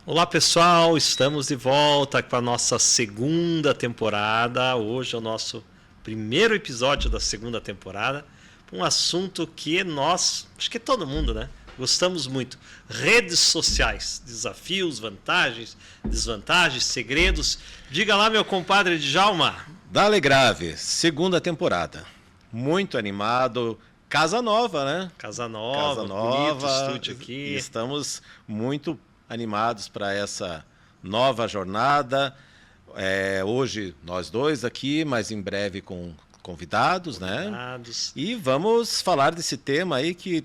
Olá pessoal, estamos de volta para a nossa segunda temporada. Hoje é o nosso primeiro episódio da segunda temporada. Um assunto que nós, acho que todo mundo, né? Gostamos muito. Redes sociais, desafios, vantagens, desvantagens, segredos. Diga lá, meu compadre Djalma. Dale Grave, segunda temporada. Muito animado. Casa nova, né? Casa nova, bonito estúdio aqui. Estamos muito animados para essa nova jornada. Hoje nós dois aqui, mas em breve com convidados, né? E vamos falar desse tema aí que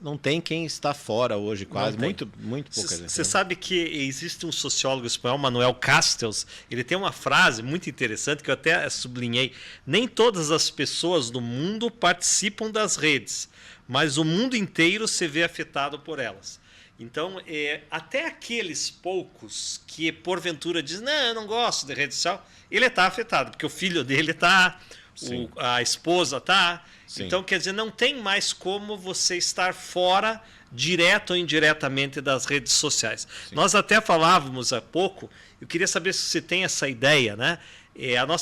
não tem quem está fora hoje, quase. Muito pouca gente. Você sabe que existe um sociólogo espanhol, Manuel Castells, ele tem uma frase muito interessante que eu até sublinhei. Nem todas as pessoas do mundo participam das redes, mas o mundo inteiro se vê afetado por elas. Então, até aqueles poucos que porventura dizem, não, eu não gosto de rede social, ele está afetado, porque o filho dele está, a esposa está. Então, quer dizer, não tem mais como você estar fora, direto ou indiretamente, das redes sociais. Sim. Nós até falávamos há pouco, eu queria saber se você tem essa ideia, né?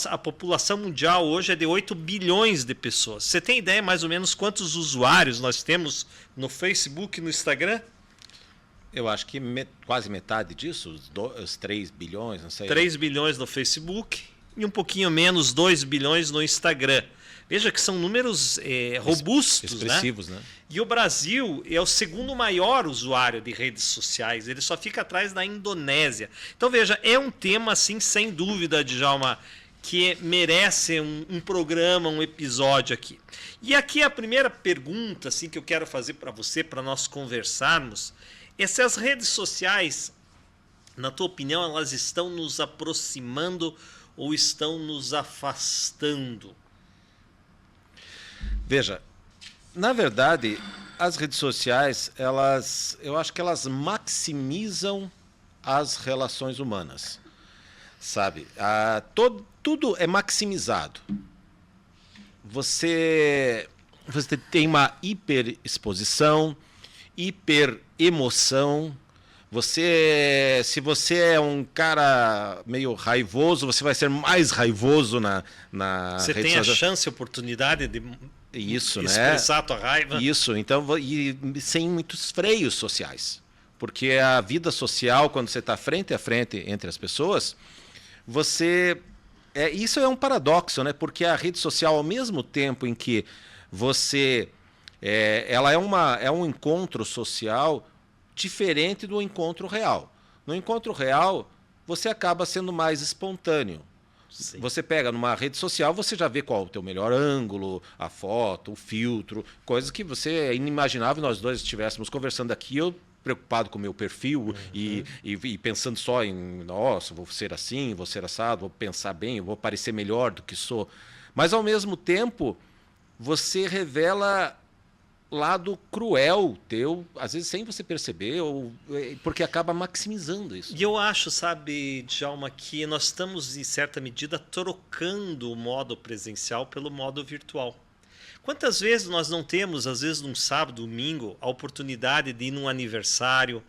A população mundial hoje é de 8 bilhões de pessoas. Você tem ideia mais ou menos quantos usuários nós temos no Facebook e no Instagram? Eu acho que quase metade disso, os 3 bilhões, não sei. 3 bilhões no Facebook e um pouquinho menos, 2 bilhões no Instagram. Veja que são números robustos, expressivos, né? E o Brasil é o segundo maior usuário de redes sociais. Ele só fica atrás da Indonésia. Então, veja, é um tema, assim, sem dúvida, Djalma, que merece um programa, um episódio aqui. E aqui a primeira pergunta assim, que eu quero fazer para você, para nós conversarmos, é se as redes sociais, na tua opinião, elas estão nos aproximando ou estão nos afastando? Veja, na verdade, as redes sociais, eu acho que elas maximizam as relações humanas, sabe? Tudo é maximizado. Você tem uma hiperexposição, hiperemoção. Se você é um cara meio raivoso, você vai ser mais raivoso na Você tem a chance, a oportunidade de expressar a tua raiva. Isso, então, e sem muitos freios sociais. Porque a vida social, quando você está frente a frente entre as pessoas, isso é um paradoxo, né? Porque a rede social, ao mesmo tempo em que ela é um encontro social diferente do encontro real. No encontro real, você acaba sendo mais espontâneo. Sim. Você pega numa rede social, você já vê qual é o teu melhor ângulo, a foto, o filtro, coisas que você é inimaginável. Nós dois estivéssemos conversando aqui, eu preocupado com o meu perfil e pensando só em, nossa, vou ser assim, vou ser assado, vou pensar bem, vou parecer melhor do que sou. Mas, ao mesmo tempo, você revela lado cruel teu, às vezes sem você perceber, porque acaba maximizando isso. E eu acho, sabe, Djalma, que nós estamos, em certa medida, trocando o modo presencial pelo modo virtual. Quantas vezes nós não temos, às vezes num sábado, domingo, a oportunidade de ir num aniversário,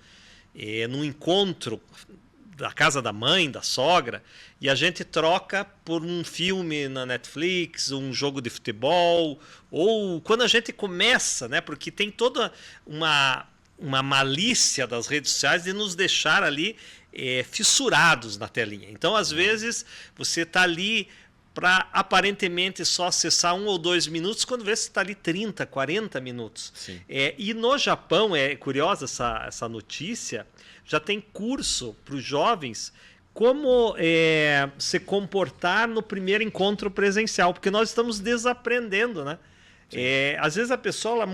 num encontro da casa da mãe, da sogra, e a gente troca por um filme na Netflix, um jogo de futebol, ou quando a gente começa, né, porque tem toda uma malícia das redes sociais de nos deixar ali fissurados na telinha. Então, às vezes, você está ali para aparentemente só acessar 1 ou 2 minutos, quando vê você está ali 30, 40 minutos. E no Japão, é curiosa essa notícia, já tem curso para os jovens como se comportar no primeiro encontro presencial, porque nós estamos desaprendendo, né? Às vezes a pessoa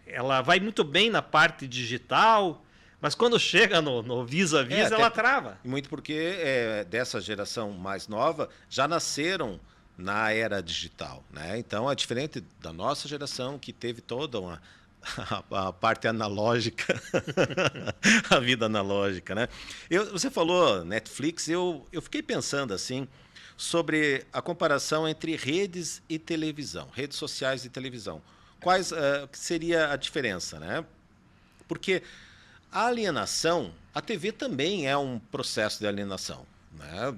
ela vai muito bem na parte digital, mas quando chega no vis-a-vis, ela trava. Muito porque dessa geração mais nova já nasceram na era digital, né? Então é diferente da nossa geração, que teve toda a parte analógica, a vida analógica, né? Você falou Netflix, eu fiquei pensando assim sobre a comparação entre redes e televisão, redes sociais e televisão. Quais seria a diferença, né? Porque A alienação, a TV também é um processo de alienação, né?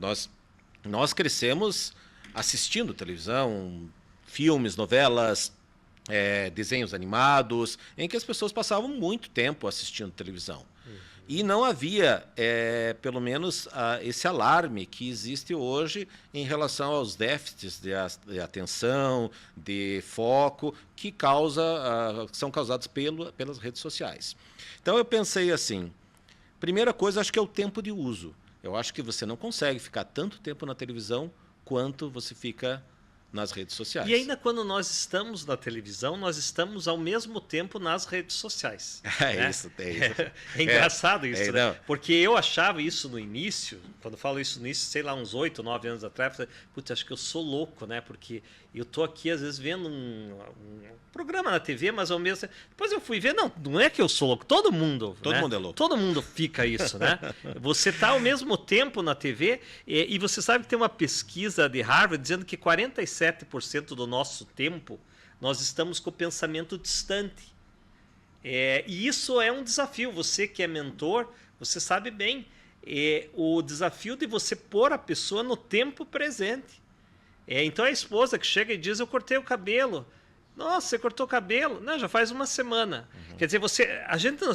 Nós crescemos assistindo televisão, filmes, novelas, desenhos animados, em que as pessoas passavam muito tempo assistindo televisão. E não havia, pelo menos, esse alarme que existe hoje em relação aos déficits de atenção, de foco, que são causados pelas redes sociais. Então, eu pensei assim, primeira coisa, acho que é o tempo de uso. Eu acho que você não consegue ficar tanto tempo na televisão quanto você fica nas redes sociais. E ainda quando nós estamos na televisão, nós estamos ao mesmo tempo nas redes sociais. Né? Isso. É engraçado isso, né? Não. Porque eu achava isso no início, quando eu falo isso no início, sei lá, uns 8, 9 anos atrás, eu falei, putz, acho que eu sou louco, né? Porque eu tô aqui, às vezes, vendo um programa na TV, mas ao mesmo tempo... Depois eu fui ver, não é que eu sou louco, todo mundo. Todo né? mundo é louco. Todo mundo fica isso, né? Você está ao mesmo tempo na TV e você sabe que tem uma pesquisa de Harvard dizendo que 47% do nosso tempo nós estamos com o pensamento distante. E isso é um desafio. Você que é mentor, você sabe bem o desafio de você pôr a pessoa no tempo presente. Então a esposa que chega e diz, eu cortei o cabelo. Nossa, você cortou o cabelo? Não, já faz uma semana. Quer dizer, nós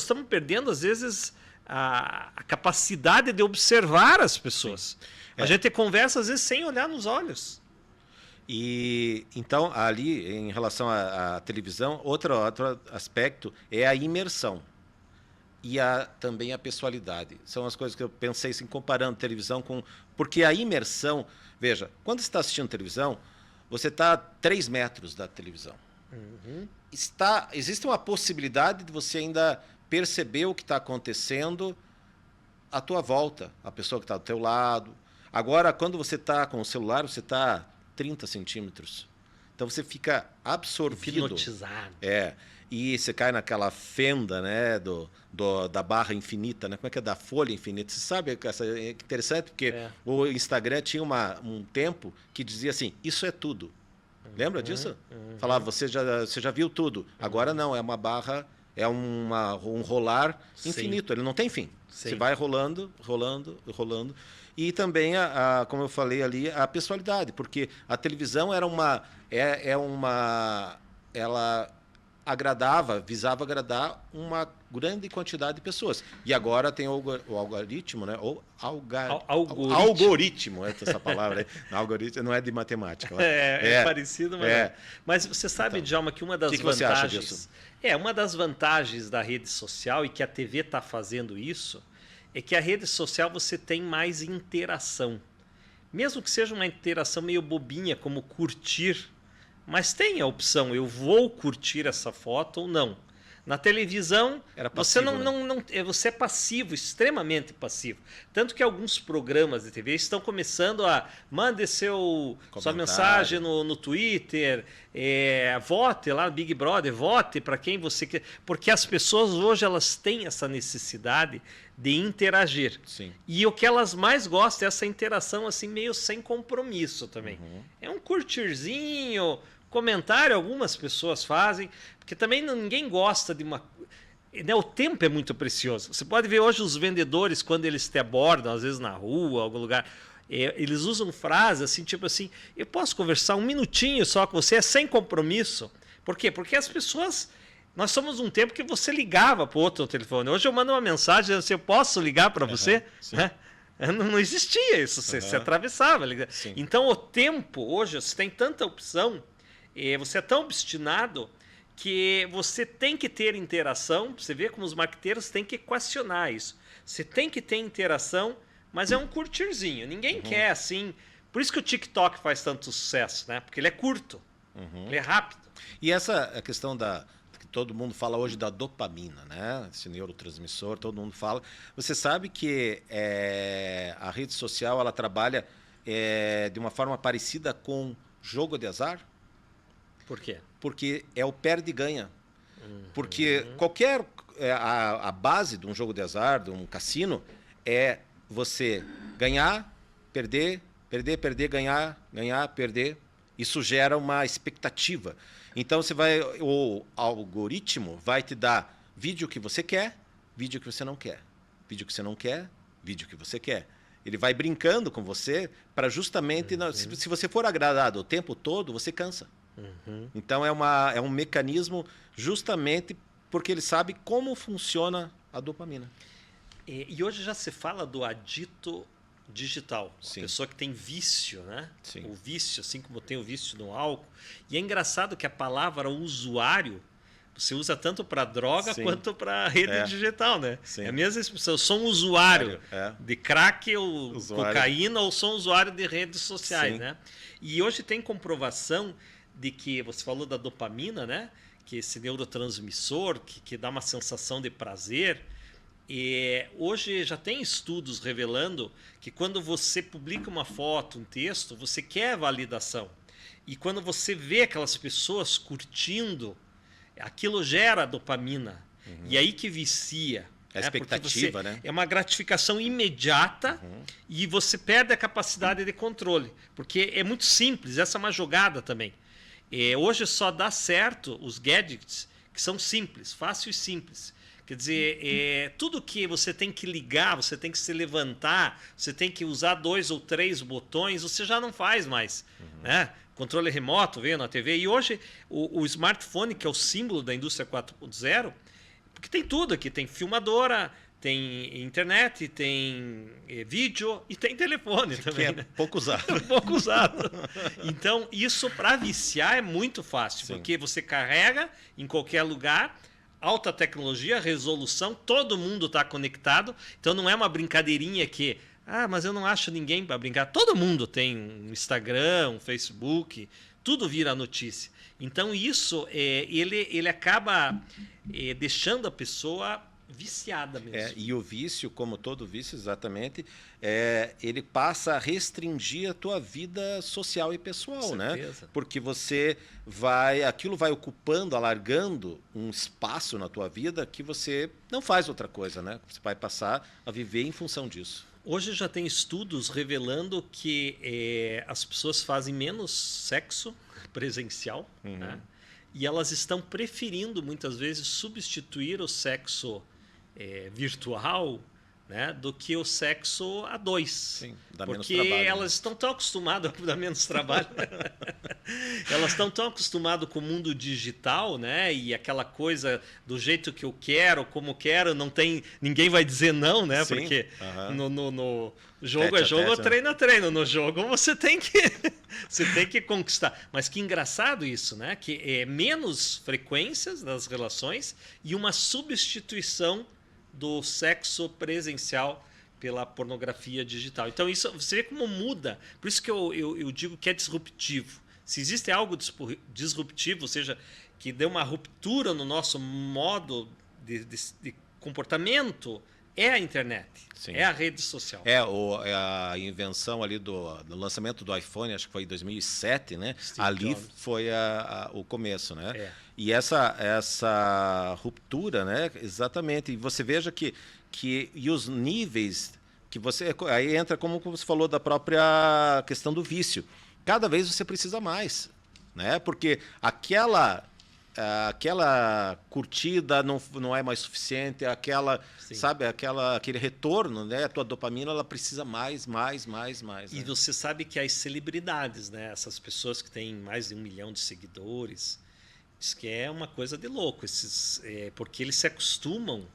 estamos perdendo, às vezes, a capacidade de observar as pessoas. A gente conversa, às vezes, sem olhar nos olhos. E então, ali, em relação à televisão, outro aspecto é a imersão. E também a pessoalidade. São as coisas que eu pensei assim, comparando televisão com... Porque a imersão... Veja, quando você está assistindo televisão, você está a 3 metros da televisão. Existe uma possibilidade de você ainda perceber o que está acontecendo à tua volta, a pessoa que está do teu lado. Agora, quando você está com o celular, você está a 30 centímetros. Então, você fica absorvido. Hipnotizado. E você cai naquela fenda, né, da barra infinita, né? Como é que é? Da folha infinita. Você sabe, é interessante, porque o Instagram tinha um tempo que dizia assim, isso é tudo. Lembra disso? Falava, você já viu tudo. Agora não, é uma barra, um rolar infinito. Sim. Ele não tem fim. Sim. Você vai rolando. E também, como eu falei ali, a pessoalidade. Porque a televisão era ela visava agradar uma grande quantidade de pessoas. E agora tem o algoritmo, né? Algoritmo, essa palavra aí. Algoritmo não é de matemática. É parecido, mas você sabe, então, Djalma, que uma das vantagens... Você acha disso? Uma das vantagens da rede social, e que a TV está fazendo isso, é que a rede social você tem mais interação. Mesmo que seja uma interação meio bobinha, como curtir, mas tem a opção, eu vou curtir essa foto ou não. Na televisão, passivo, você é passivo, extremamente passivo. Tanto que alguns programas de TV estão começando a mandar sua mensagem no Twitter, vote lá no Big Brother, vote para quem você quer. Porque as pessoas hoje elas têm essa necessidade de interagir. Sim. E o que elas mais gostam é essa interação assim meio sem compromisso também. É um curtirzinho, comentário, algumas pessoas fazem, porque também ninguém gosta de uma... O tempo é muito precioso. Você pode ver hoje os vendedores, quando eles te abordam, às vezes na rua, algum lugar, eles usam frases assim, tipo assim, eu posso conversar um minutinho só com você, sem compromisso. Por quê? Porque as pessoas... Nós somos um tempo que você ligava para o outro no telefone. Hoje eu mando uma mensagem dizendo assim, eu posso ligar para você? Não existia isso, você atravessava. Sim. Então o tempo, hoje, você tem tanta opção, você é tão obstinado que você tem que ter interação. Você vê como os marqueteiros têm que equacionar isso. Você tem que ter interação, mas é um curtirzinho. Ninguém quer assim. Por isso que o TikTok faz tanto sucesso, né? Porque ele é curto, ele é rápido. E essa a questão que todo mundo fala hoje da dopamina, né? Esse neurotransmissor, todo mundo fala. Você sabe que a rede social ela trabalha de uma forma parecida com jogo de azar? Por quê? Porque é o perde e ganha. Porque a base de um jogo de azar, de um cassino, é você ganhar, perder, ganhar, perder. Isso gera uma expectativa. Então o algoritmo vai te dar vídeo que você quer, vídeo que você não quer. Vídeo que você não quer, vídeo que você quer. Ele vai brincando com você para justamente... Se você for agradado o tempo todo, você cansa. Então, é um mecanismo justamente porque ele sabe como funciona a dopamina. E hoje já se fala do adito digital. Sim. A pessoa que tem vício, né? Sim. O vício, assim como tem o vício no álcool. E é engraçado que a palavra usuário você usa tanto para droga Sim. quanto para rede digital, né? Sim. É a mesma expressão. Eu sou um usuário de crack ou cocaína ou sou um usuário de redes sociais, né? E hoje tem comprovação de que, você falou da dopamina, né? Que esse neurotransmissor que dá uma sensação de prazer. E hoje já tem estudos revelando que quando você publica uma foto, um texto, você quer validação. E quando você vê aquelas pessoas curtindo, aquilo gera dopamina. E aí que vicia. É a expectativa, né? É uma gratificação imediata e você perde a capacidade de controle. Porque é muito simples, essa é uma jogada também. Hoje só dá certo os gadgets que são simples, fácil e simples. Quer dizer, tudo que você tem que ligar, você tem que se levantar, você tem que usar 2 ou 3 botões, você já não faz mais. Né? Controle remoto veio na TV. E hoje o smartphone, que é o símbolo da indústria 4.0, porque tem tudo aqui. Tem filmadora, tem internet, tem vídeo e tem telefone também. Que é pouco usado. Pouco usado. Então, isso para viciar é muito fácil, porque você carrega em qualquer lugar, alta tecnologia, resolução, todo mundo está conectado. Então, não é uma brincadeirinha que... mas eu não acho ninguém para brincar. Todo mundo tem um Instagram, um Facebook, tudo vira notícia. Então, isso ele acaba deixando a pessoa viciada mesmo. E o vício, como todo vício, exatamente, ele passa a restringir a tua vida social e pessoal, né? Porque aquilo vai ocupando, alargando um espaço na tua vida que você não faz outra coisa, né? Você vai passar a viver em função disso. Hoje já tem estudos revelando que as pessoas fazem menos sexo presencial, né? E elas estão preferindo, muitas vezes, substituir o sexo virtual, né, do que o sexo a 2. Sim, dá porque menos trabalho, elas estão tão acostumadas a dar menos trabalho. Elas estão tão acostumadas com o mundo digital, né? E aquela coisa do jeito que eu quero, como quero, ninguém vai dizer não, né? Sim. Porque no jogo é jogo, treino é treino. No jogo você tem que conquistar. Mas que engraçado isso, né? Que é menos frequências das relações e uma substituição do sexo presencial pela pornografia digital. Então, isso você vê como muda. Por isso que eu digo que é disruptivo. Se existe algo disruptivo, ou seja, que deu uma ruptura no nosso modo de comportamento, é a internet. Sim. É a rede social. A invenção ali do lançamento do iPhone, acho que foi em 2007, né? Steve ali Jobs. Foi o começo, né? E essa ruptura, né? Exatamente. E você veja que e os níveis que você... Aí entra, como você falou, da própria questão do vício. Cada vez você precisa mais, né? Porque aquela curtida não é mais suficiente, sabe, aquele retorno, né? A tua dopamina, ela precisa mais. E né? você sabe que as celebridades, né? Essas pessoas que têm mais de 1 milhão de seguidores, isso que é uma coisa de louco, porque eles se acostumam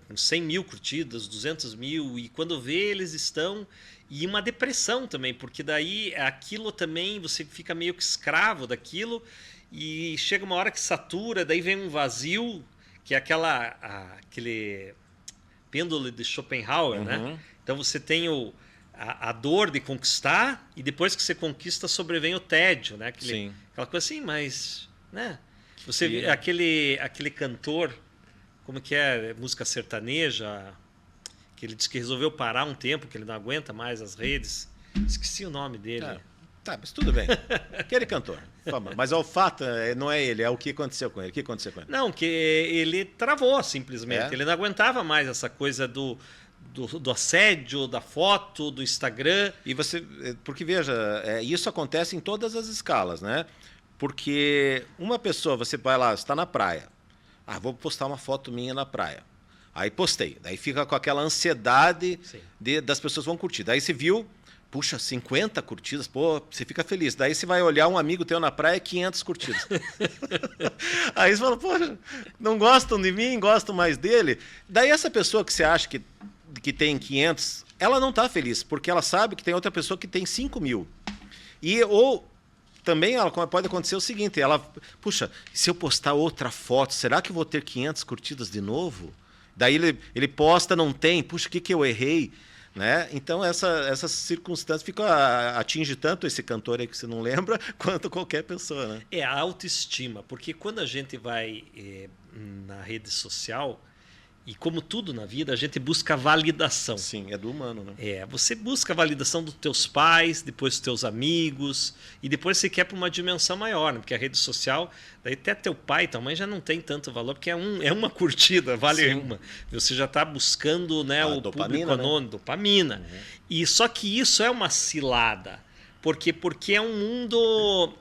com 100 mil curtidas, 200 mil, e quando vê, eles estão... E uma depressão também, porque daí aquilo também, você fica meio que escravo daquilo, e chega uma hora que satura, daí vem um vazio, que é aquele pêndulo de Schopenhauer, né? Então você tem a dor de conquistar, e depois que você conquista, sobrevém o tédio, né? Aquela coisa assim, mas... né? Você vê aquele cantor, como que é, música sertaneja, que ele disse que resolveu parar um tempo, que ele não aguenta mais as redes. Esqueci o nome dele. Tá, mas tudo bem. Aquele cantor. Mas o fato não é ele, é o que aconteceu com ele. O que aconteceu com ele? Não, que ele travou simplesmente. Ele não aguentava mais essa coisa do assédio, da foto, do Instagram. Porque veja, isso acontece em todas as escalas, né? Porque uma pessoa, você vai lá, está na praia. Vou postar uma foto minha na praia. Aí postei. Daí fica com aquela ansiedade das pessoas vão curtir. Daí você viu, puxa, 50 curtidas, pô, você fica feliz. Daí você vai olhar um amigo teu na praia, 500 curtidas. Aí você fala, poxa, não gostam de mim, gostam mais dele. Daí essa pessoa que você acha que tem 500, ela não está feliz, porque ela sabe que tem outra pessoa que tem 5.000. Ou também pode acontecer o seguinte, puxa, se eu postar outra foto, será que eu vou ter 500 curtidas de novo? Daí ele posta, não tem, puxa, o que eu errei? Né? Então essas circunstâncias atinge tanto esse cantor aí que você não lembra, quanto qualquer pessoa. Né? É a autoestima, porque quando a gente vai na rede social, e como tudo na vida, a gente busca validação. Sim, é do humano, né? Você busca a validação dos teus pais, depois dos teus amigos, e depois você quer para uma dimensão maior, né? Porque a rede social, daí até teu pai, tua mãe já não tem tanto valor, porque é uma curtida, vale uma. Você já está buscando, né, o dopamina, público anônimo, dopamina. Uhum. E só que isso é uma cilada, porque é um mundo...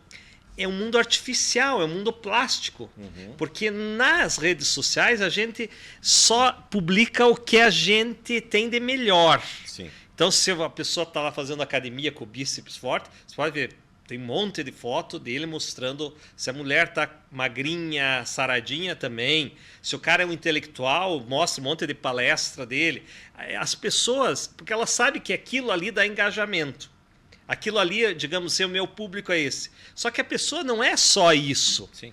É um mundo artificial, é um mundo plástico. Uhum. Porque nas redes sociais a gente só publica o que a gente tem de melhor. Sim. Então, se a pessoa está lá fazendo academia com o bíceps forte, você pode ver, tem um monte de foto dele mostrando se a mulher está magrinha, saradinha também. Se o cara é um intelectual, mostra um monte de palestra dele. As pessoas, porque elas sabem que aquilo ali dá engajamento. Aquilo ali, digamos assim, o meu público é esse. Só que a pessoa não é só isso. Sim,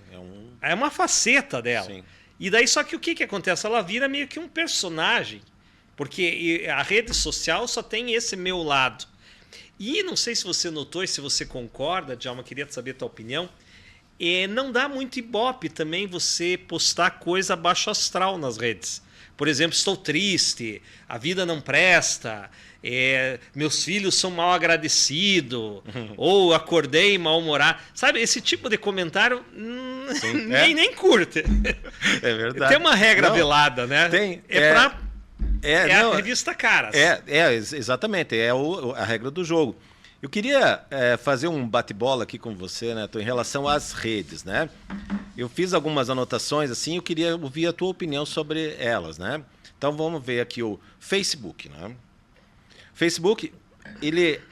é uma faceta dela. Sim. E daí, só que o que acontece? Ela vira meio que um personagem. Porque a rede social só tem esse meu lado. E não sei se você notou e se você concorda, Djalma, queria saber a tua opinião. Não dá muito ibope também você postar coisa baixo astral nas redes. Por exemplo, estou triste, a vida não presta... meus filhos são mal agradecidos, ou acordei mal-humorado. Sabe, esse tipo de comentário nem curte. É verdade. Tem uma regra velada, né? Tem. A revista Caras. Exatamente, a regra do jogo. Eu queria fazer um bate-bola aqui com você, né, em relação às redes, né? Eu fiz algumas anotações assim, eu queria ouvir a tua opinião sobre elas, né? Então vamos ver aqui o Facebook, né? Facebook,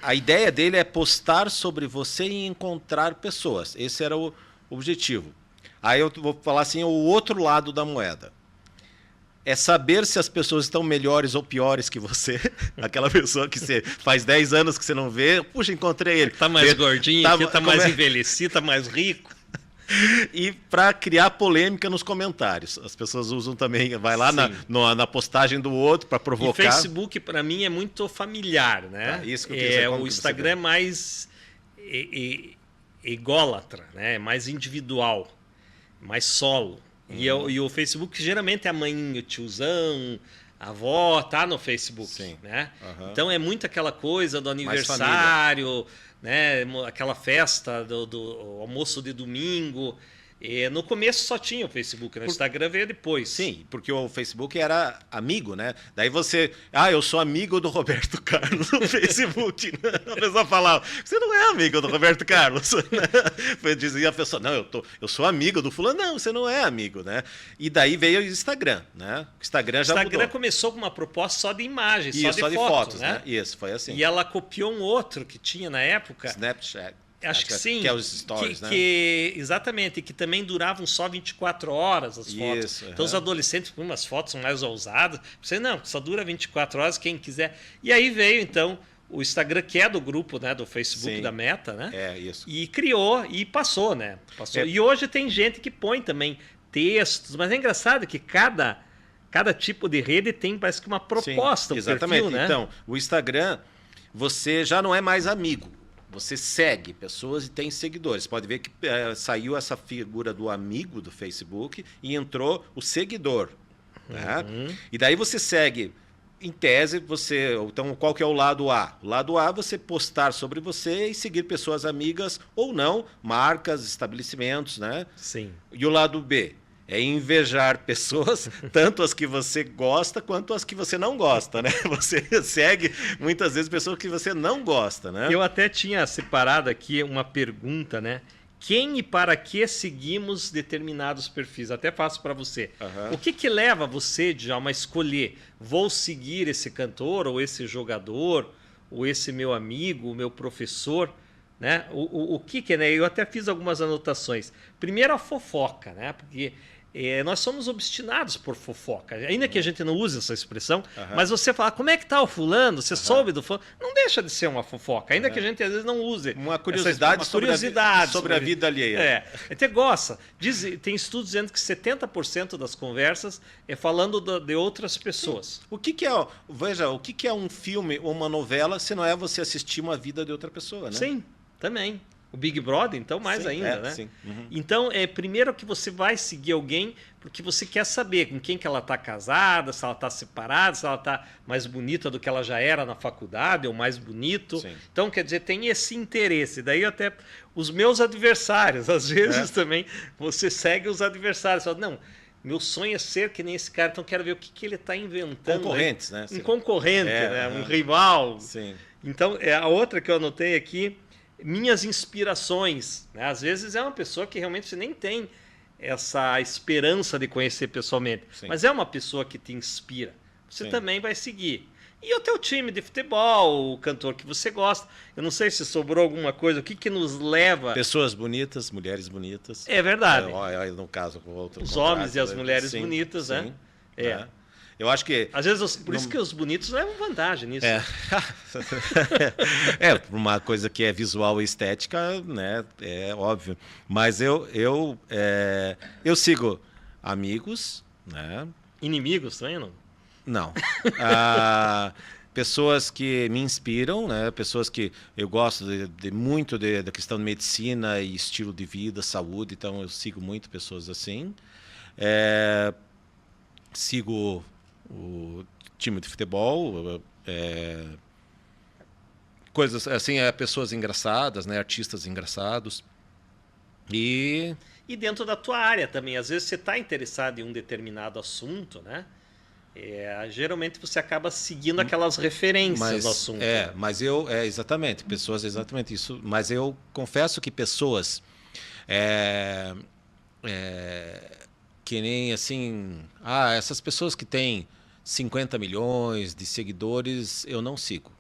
a ideia dele é postar sobre você e encontrar pessoas. Esse era o objetivo. Aí eu vou falar assim, o outro lado da moeda. É saber se as pessoas estão melhores ou piores que você. Aquela pessoa que você faz 10 anos que você não vê. Puxa, encontrei ele. Tá mais gordinho, tá mais envelhecido, tá mais rico. E para criar polêmica nos comentários. As pessoas usam também, vai lá na postagem do outro para provocar. E Facebook, para mim, é muito familiar, né? Isso que eu queria dizer, o Instagram é mais ególatra, né? É mais individual, mais solo. E o Facebook geralmente é a mãe, o tiozão, a avó, tá no Facebook. Sim. Né? Uhum. Então é muito aquela coisa do aniversário, né? Aquela festa do almoço de domingo. No começo só tinha o Facebook, né? O Instagram veio depois. Sim, porque o Facebook era amigo, né? Daí você... eu sou amigo do Roberto Carlos no Facebook. Né? A pessoa falava, você não é amigo do Roberto Carlos. Dizia a pessoa, não, eu sou amigo do fulano. Não, você não é amigo, né? E daí veio o Instagram, né? O Instagram já mudou. Começou com uma proposta só de imagens, só de fotos, né? Isso, foi assim. E ela copiou um outro que tinha na época. Snapchat. Acho que sim. Que é os stories, né? Exatamente, que também duravam só 24 horas as fotos. Isso, então os adolescentes, umas fotos mais ousadas, você não, só dura 24 horas, quem quiser. E aí veio, então, o Instagram, que é do grupo, né, do Facebook, sim, da Meta, né? Isso. E criou, e passou, né? E hoje tem gente que põe também textos, mas é engraçado que cada tipo de rede tem, parece que uma proposta. Sim, exatamente. Perfil, né? Então, o Instagram, você já não é mais amigo. Você segue pessoas e tem seguidores. Pode ver que saiu essa figura do amigo do Facebook e entrou o seguidor. Né? E daí você segue, em tese, então qual que é o lado A? O lado A é você postar sobre você e seguir pessoas amigas ou não, marcas, estabelecimentos, né? Sim. E o lado B? É invejar pessoas, tanto as que você gosta quanto as que você não gosta, né? Você segue muitas vezes pessoas que você não gosta, né? Eu até tinha separado aqui uma pergunta, né? quem e para que seguimos determinados perfis. Até faço para você. Aham. O que leva você, Djalma, a escolher? Vou seguir esse cantor, ou esse jogador, ou esse meu amigo, o meu professor, né? O que é, né? Eu até fiz algumas anotações. Primeiro, a fofoca, né? Porque nós somos obstinados por fofoca. Ainda que a gente não use essa expressão, mas você fala, como é que tá o fulano? Você soube do fulano? Não deixa de ser uma fofoca. Ainda que a gente às vezes não use. Uma curiosidade, sobre a vida alheia. A gente gosta. Tem estudos dizendo que 70% das conversas é falando de outras pessoas. O que é, veja, o que é um filme ou uma novela se não é você assistir uma vida de outra pessoa, né? Sim, também. O Big Brother, então, mais ainda, né? Sim. Uhum. Então, primeiro que você vai seguir alguém porque você quer saber com quem que ela está casada, se ela está separada, se ela está mais bonita do que ela já era na faculdade, ou mais bonito. Sim. Então, quer dizer, tem esse interesse. Daí até os meus adversários, às vezes também, você segue os adversários. Fala, não, meu sonho é ser que nem esse cara, então quero ver o que ele está inventando. Concorrentes, né? Um concorrente, né? Um rival. Sim. Então, a outra que eu anotei aqui, minhas inspirações, né? Às vezes é uma pessoa que realmente você nem tem essa esperança de conhecer pessoalmente, mas é uma pessoa que te inspira. Você também vai seguir. E o teu time de futebol, o cantor que você gosta. Eu não sei se sobrou alguma coisa, o que nos leva... Pessoas bonitas, mulheres bonitas. É verdade. No caso, com outro os homens e as mulheres bonitas, né? Eu acho que... Às vezes, por isso que os bonitos levam vantagem nisso. Por uma coisa que é visual e estética, né? É óbvio. Mas eu sigo amigos, né? Inimigos também, não? Não. Pessoas que me inspiram, né? Pessoas que eu gosto muito da questão de medicina e estilo de vida, saúde, então eu sigo muito pessoas assim. Sigo o time de futebol, coisas assim, pessoas engraçadas, né? Artistas engraçados. E dentro da tua área também, às vezes você está interessado em um determinado assunto, né? Geralmente você acaba seguindo aquelas referências do assunto. Mas exatamente, pessoas, exatamente isso. Mas eu confesso que pessoas que nem assim, essas pessoas que têm 50 milhões de seguidores, eu não sigo.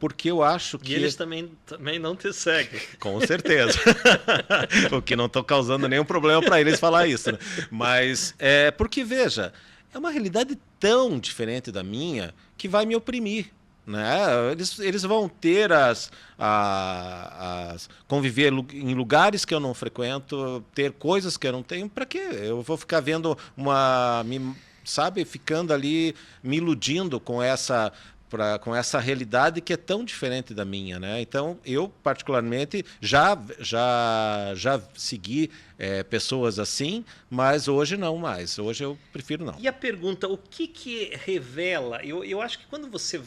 Porque eu acho que... E eles também não te seguem. Com certeza. O que não estou causando nenhum problema para eles falar isso. Né? Mas, porque, veja, é uma realidade tão diferente da minha que vai me oprimir. Né? Eles vão ter conviver em lugares que eu não frequento, ter coisas que eu não tenho. Para quê? Eu vou ficar vendo ficando ali, me iludindo com essa realidade que é tão diferente da minha, né? Então, eu, particularmente, já segui pessoas assim, mas hoje não mais. Hoje eu prefiro não. E a pergunta, o que revela? Eu acho que quando você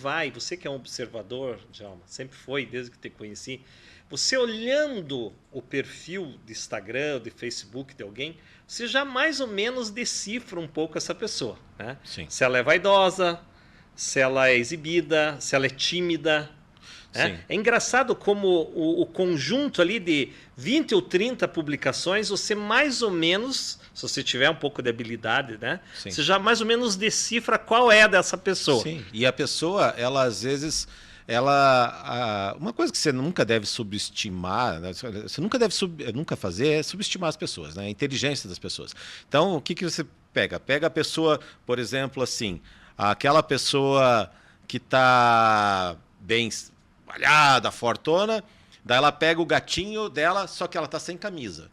que é um observador, Djalma, sempre foi, desde que te conheci, você olhando o perfil de Instagram, de Facebook de alguém, você já mais ou menos decifra um pouco essa pessoa, né? Sim. Se ela é vaidosa, se ela é exibida, se ela é tímida. Né? É engraçado como o conjunto ali de 20 ou 30 publicações, você mais ou menos, se você tiver um pouco de habilidade, né? Você já mais ou menos decifra qual é dessa pessoa. Sim, e a pessoa, ela às vezes... uma coisa que você nunca deve subestimar, né? Você nunca fazer é subestimar as pessoas, né? A inteligência das pessoas. Então, o que você pega? Pega a pessoa, por exemplo, assim, aquela pessoa que está bem malhada, fortona, daí ela pega o gatinho dela, só que ela está sem camisa.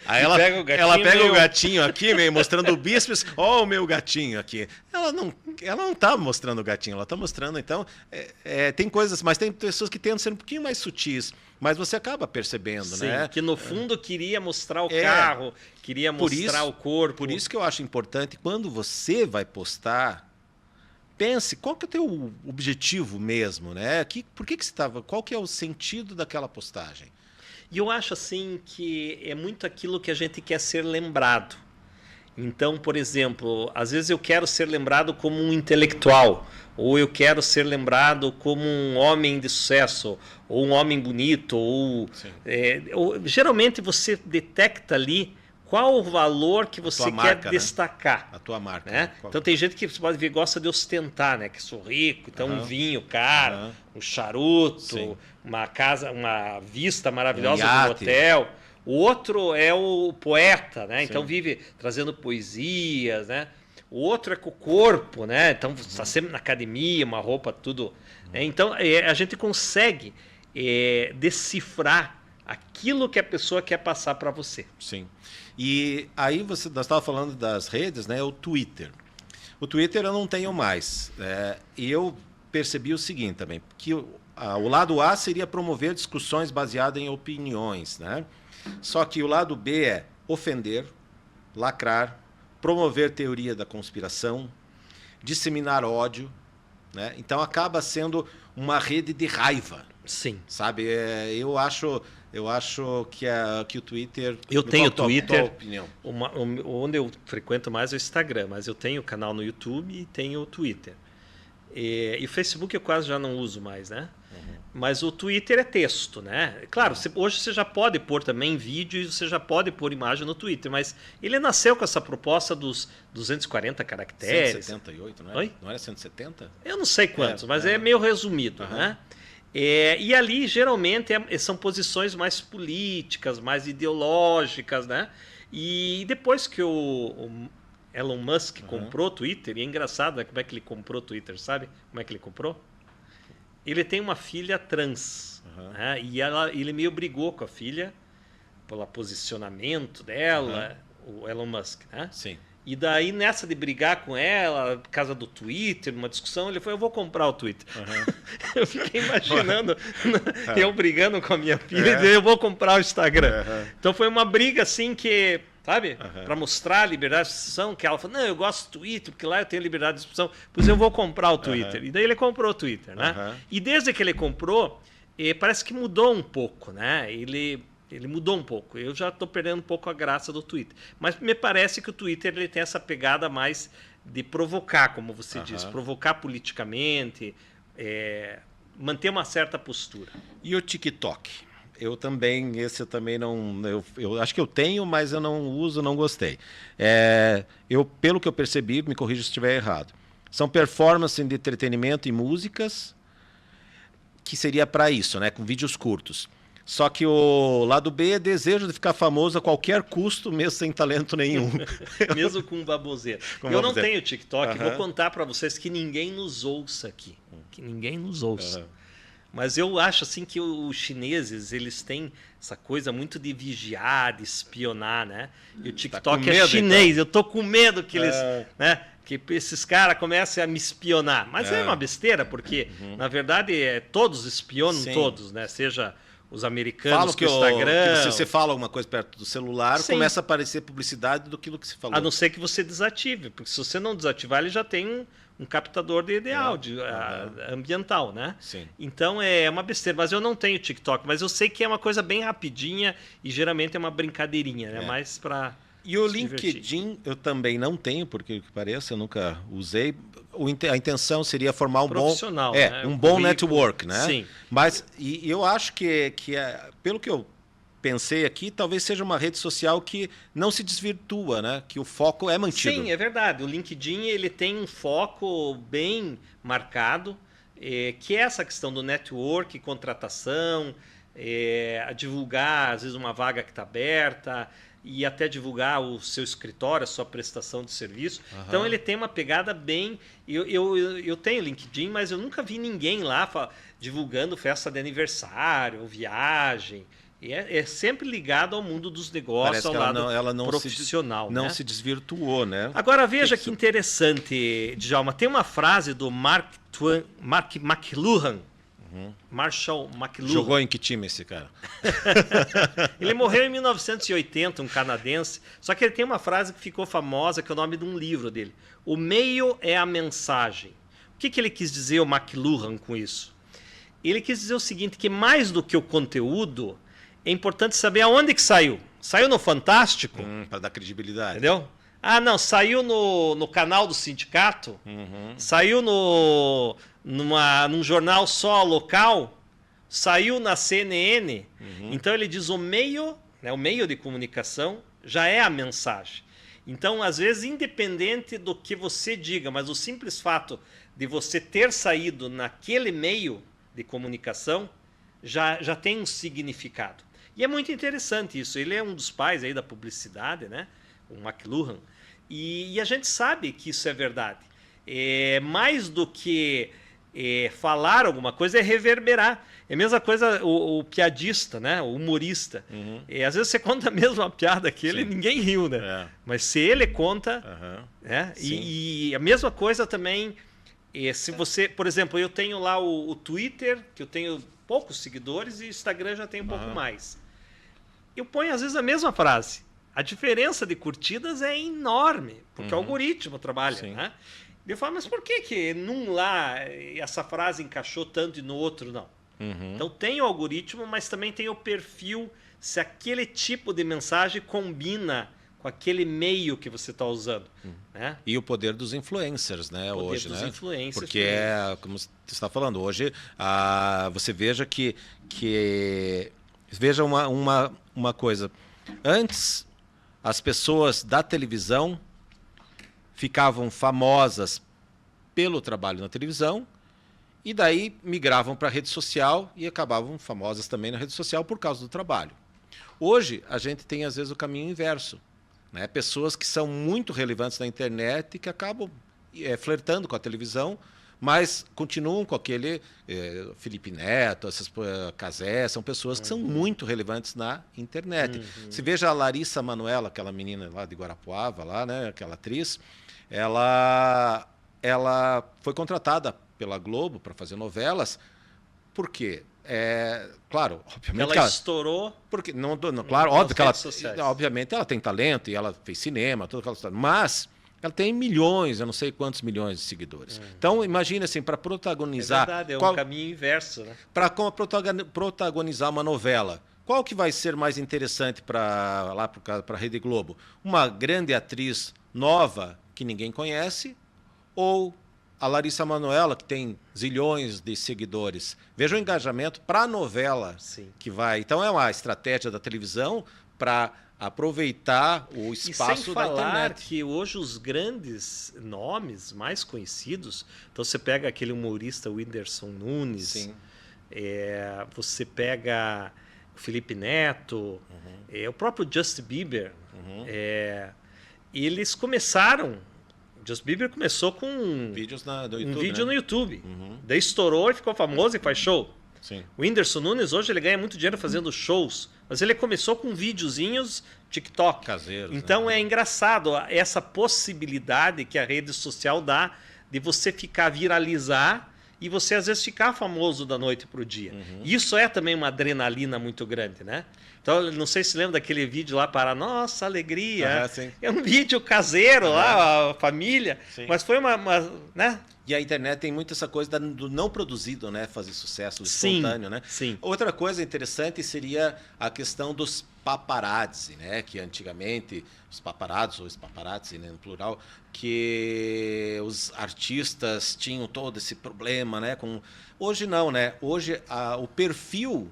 Aí ela pega o gatinho aqui, meio mostrando o bíceps. Ó, o meu gatinho aqui. Ela não tá mostrando o gatinho, ela tá mostrando. Então, tem coisas, mas tem pessoas que tentam ser um pouquinho mais sutis, mas você acaba percebendo, né? Que no fundo queria mostrar o carro, queria mostrar o corpo. Por isso que eu acho importante, quando você vai postar, pense qual que é o teu objetivo mesmo, né? Por que você estava? Qual que é o sentido daquela postagem? E eu acho assim que é muito aquilo que a gente quer ser lembrado. Então, por exemplo, às vezes eu quero ser lembrado como um intelectual, ou eu quero ser lembrado como um homem de sucesso, ou um homem bonito, ou geralmente você detecta ali qual o valor que você quer marca, destacar. A tua marca. Né? Então tem gente que você pode ver gosta de ostentar, né? Que sou rico, então um vinho caro, um charuto, uma casa, uma vista maravilhosa no hotel. O outro é o poeta, né? Então vive trazendo poesias, né? O outro é com o corpo, né? Então está sempre na academia, uma roupa tudo. Então a gente consegue decifrar aquilo que a pessoa quer passar para você. Sim. E aí nós estávamos falando das redes, né? O Twitter. O Twitter eu não tenho mais. E eu percebi o seguinte também, que o lado A seria promover discussões baseadas em opiniões, né? Só que o lado B é ofender, lacrar, promover teoria da conspiração, disseminar ódio, né? Então acaba sendo uma rede de raiva. Sim. Sabe? Eu acho que o Twitter... Eu tenho o Twitter. Tua opinião? Onde eu frequento mais é o Instagram, mas eu tenho o canal no YouTube e tenho o Twitter. E o Facebook eu quase já não uso mais, né? Mas o Twitter é texto, né? Claro, hoje você já pode pôr também vídeo e você já pode pôr imagem no Twitter, mas ele nasceu com essa proposta dos 240 caracteres. 178, não é? Oi? Não era 170? Eu não sei quantos, mas é meio resumido, né? E ali, geralmente, são posições mais políticas, mais ideológicas, né? E depois que o Elon Musk comprou o Twitter, e é engraçado, né? Como é que ele comprou o Twitter, sabe? Como é que ele comprou? Ele tem uma filha trans, né? E ele meio brigou com a filha pelo posicionamento dela, o Elon Musk, né? Sim. E daí, nessa de brigar com ela, por causa do Twitter, uma discussão, ele falou, eu vou comprar o Twitter. Eu fiquei imaginando eu brigando com a minha filha e eu vou comprar o Instagram. Então foi uma briga assim que, sabe, para mostrar a liberdade de expressão, que ela falou, não, eu gosto do Twitter, porque lá eu tenho liberdade de expressão, pois eu vou comprar o Twitter. E daí ele comprou o Twitter, né? E desde que ele comprou, parece que mudou um pouco, né? Ele mudou um pouco. Eu já estou perdendo um pouco a graça do Twitter. Mas me parece que o Twitter ele tem essa pegada mais de provocar, como você diz. Provocar politicamente, manter uma certa postura. E o TikTok? Esse eu também não... Eu acho que eu tenho, mas eu não uso, não gostei. Pelo que eu percebi, me corrija se estiver errado, são performances de entretenimento e músicas, que seria para isso, né? Com vídeos curtos. Só que o lado B é desejo de ficar famoso a qualquer custo, mesmo sem talento nenhum. Mesmo com baboseira. Eu não tenho TikTok, vou contar para vocês que ninguém nos ouça aqui. Que ninguém nos ouça. Mas eu acho assim que os chineses, eles têm essa coisa muito de vigiar, de espionar, né? E o TikTok é chinês, então. Eu tô com medo que eles... né? Que esses caras comecem a me espionar. Mas é uma besteira, porque, na verdade, todos espionam todos, né? Seja... os americanos com o Instagram. Se você fala alguma coisa perto do celular, começa a aparecer publicidade do que você falou. A não ser que você desative, porque se você não desativar, ele já tem um captador de áudio ambiental, né? Sim. Então é uma besteira. Mas eu não tenho TikTok, mas eu sei que é uma coisa bem rapidinha e geralmente é uma brincadeirinha, né? Mais para... E o LinkedIn eu também não tenho, porque o que pareça, eu nunca usei. A intenção seria formar um profissional, né? Um bom network, né? Sim. Mas eu acho que pelo que eu pensei aqui, talvez seja uma rede social que não se desvirtua, né? Que o foco é mantido. Sim, é verdade. O LinkedIn ele tem um foco bem marcado, que é essa questão do network, contratação, a divulgar, às vezes, uma vaga que está aberta, e até divulgar o seu escritório, a sua prestação de serviço. Então ele tem uma pegada bem... Eu tenho LinkedIn, mas eu nunca vi ninguém lá divulgando festa de aniversário, viagem. E é sempre ligado ao mundo dos negócios, ao lado profissional. Não se desvirtuou, né? Agora veja que interessante, Djalma. Tem uma frase do Mark McLuhan. Marshall McLuhan. Jogou em que time esse cara? Ele morreu em 1980, um canadense. Só que ele tem uma frase que ficou famosa, que é o nome de um livro dele. O meio é a mensagem. O que ele quis dizer, o McLuhan, com isso? Ele quis dizer o seguinte, que mais do que o conteúdo, é importante saber aonde que saiu. Saiu no Fantástico? Para dar credibilidade. Entendeu? não, saiu no canal do sindicato, saiu num jornal só local, saiu na CNN. Então ele diz o meio, né, o meio de comunicação já é a mensagem. Então, às vezes, independente do que você diga, mas o simples fato de você ter saído naquele meio de comunicação já tem um significado. E é muito interessante isso. Ele é um dos pais aí da publicidade, né? O McLuhan. E a gente sabe que isso é verdade. Mais do que falar alguma coisa é reverberar. É a mesma coisa o piadista, né? O humorista. Às vezes você conta a mesma piada que ele, ninguém riu, né? Mas se ele conta... né? E a mesma coisa também... se você, por exemplo, eu tenho lá o Twitter, que eu tenho poucos seguidores, e o Instagram já tem um pouco mais. Eu ponho, às vezes, a mesma frase. A diferença de curtidas é enorme, porque o algoritmo trabalha, né? Eu falo, mas por que num lá essa frase encaixou tanto e no outro não? Então tem o algoritmo, mas também tem o perfil, se aquele tipo de mensagem combina com aquele meio que você está usando. Né? E o poder dos influencers, né? Hoje, dos influencers. Porque como você está falando, hoje você veja que veja uma coisa. Antes, as pessoas da televisão ficavam famosas pelo trabalho na televisão e daí migravam para a rede social e acabavam famosas também na rede social por causa do trabalho. Hoje, a gente tem, às vezes, o caminho inverso. Né? Pessoas que são muito relevantes na internet e que acabam flertando com a televisão, mas continuam com aquele Felipe Neto, essas Cazé, são pessoas que são muito relevantes na internet. Se veja a Larissa Manoela, aquela menina lá de Guarapuava, lá, né? Aquela atriz, ela foi contratada pela Globo para fazer novelas. Por quê? Claro, obviamente ela estourou. Porque claro, óbvio que obviamente ela tem talento e ela fez cinema, tudo aquela história, mas ela tem milhões, eu não sei quantos milhões de seguidores. Então, imagine assim, para protagonizar... É verdade, um caminho inverso. Né? Para protagonizar uma novela, qual que vai ser mais interessante para a Rede Globo? Uma grande atriz nova que ninguém conhece ou a Larissa Manoela, que tem zilhões de seguidores? Veja o engajamento para a novela que vai. Então, é uma estratégia da televisão para aproveitar o espaço da internet. Sem falar que hoje os grandes nomes mais conhecidos, então você pega aquele humorista Whindersson Nunes, você pega o Felipe Neto, o próprio Justin Bieber, eles começaram... Justin Bieber começou com vídeos no YouTube. Daí estourou e ficou famoso e faz show. O Whindersson Nunes hoje ele ganha muito dinheiro fazendo shows, mas ele começou com videozinhos TikTok. Caseiros. Então é engraçado essa possibilidade que a rede social dá de você viralizar e você às vezes ficar famoso da noite para o dia. Isso é também uma adrenalina muito grande, né? Então, não sei se lembra daquele vídeo lá para Nossa Alegria. É um vídeo caseiro lá, a família. Mas foi uma né? E a internet tem muito essa coisa do não produzido, né? Fazer sucesso espontâneo, né? Outra coisa interessante seria a questão dos paparazzi, né? Que antigamente, os paparazzi, ou os paparazzi, né, no plural, que os artistas tinham todo esse problema, né? Hoje não, né? Hoje o perfil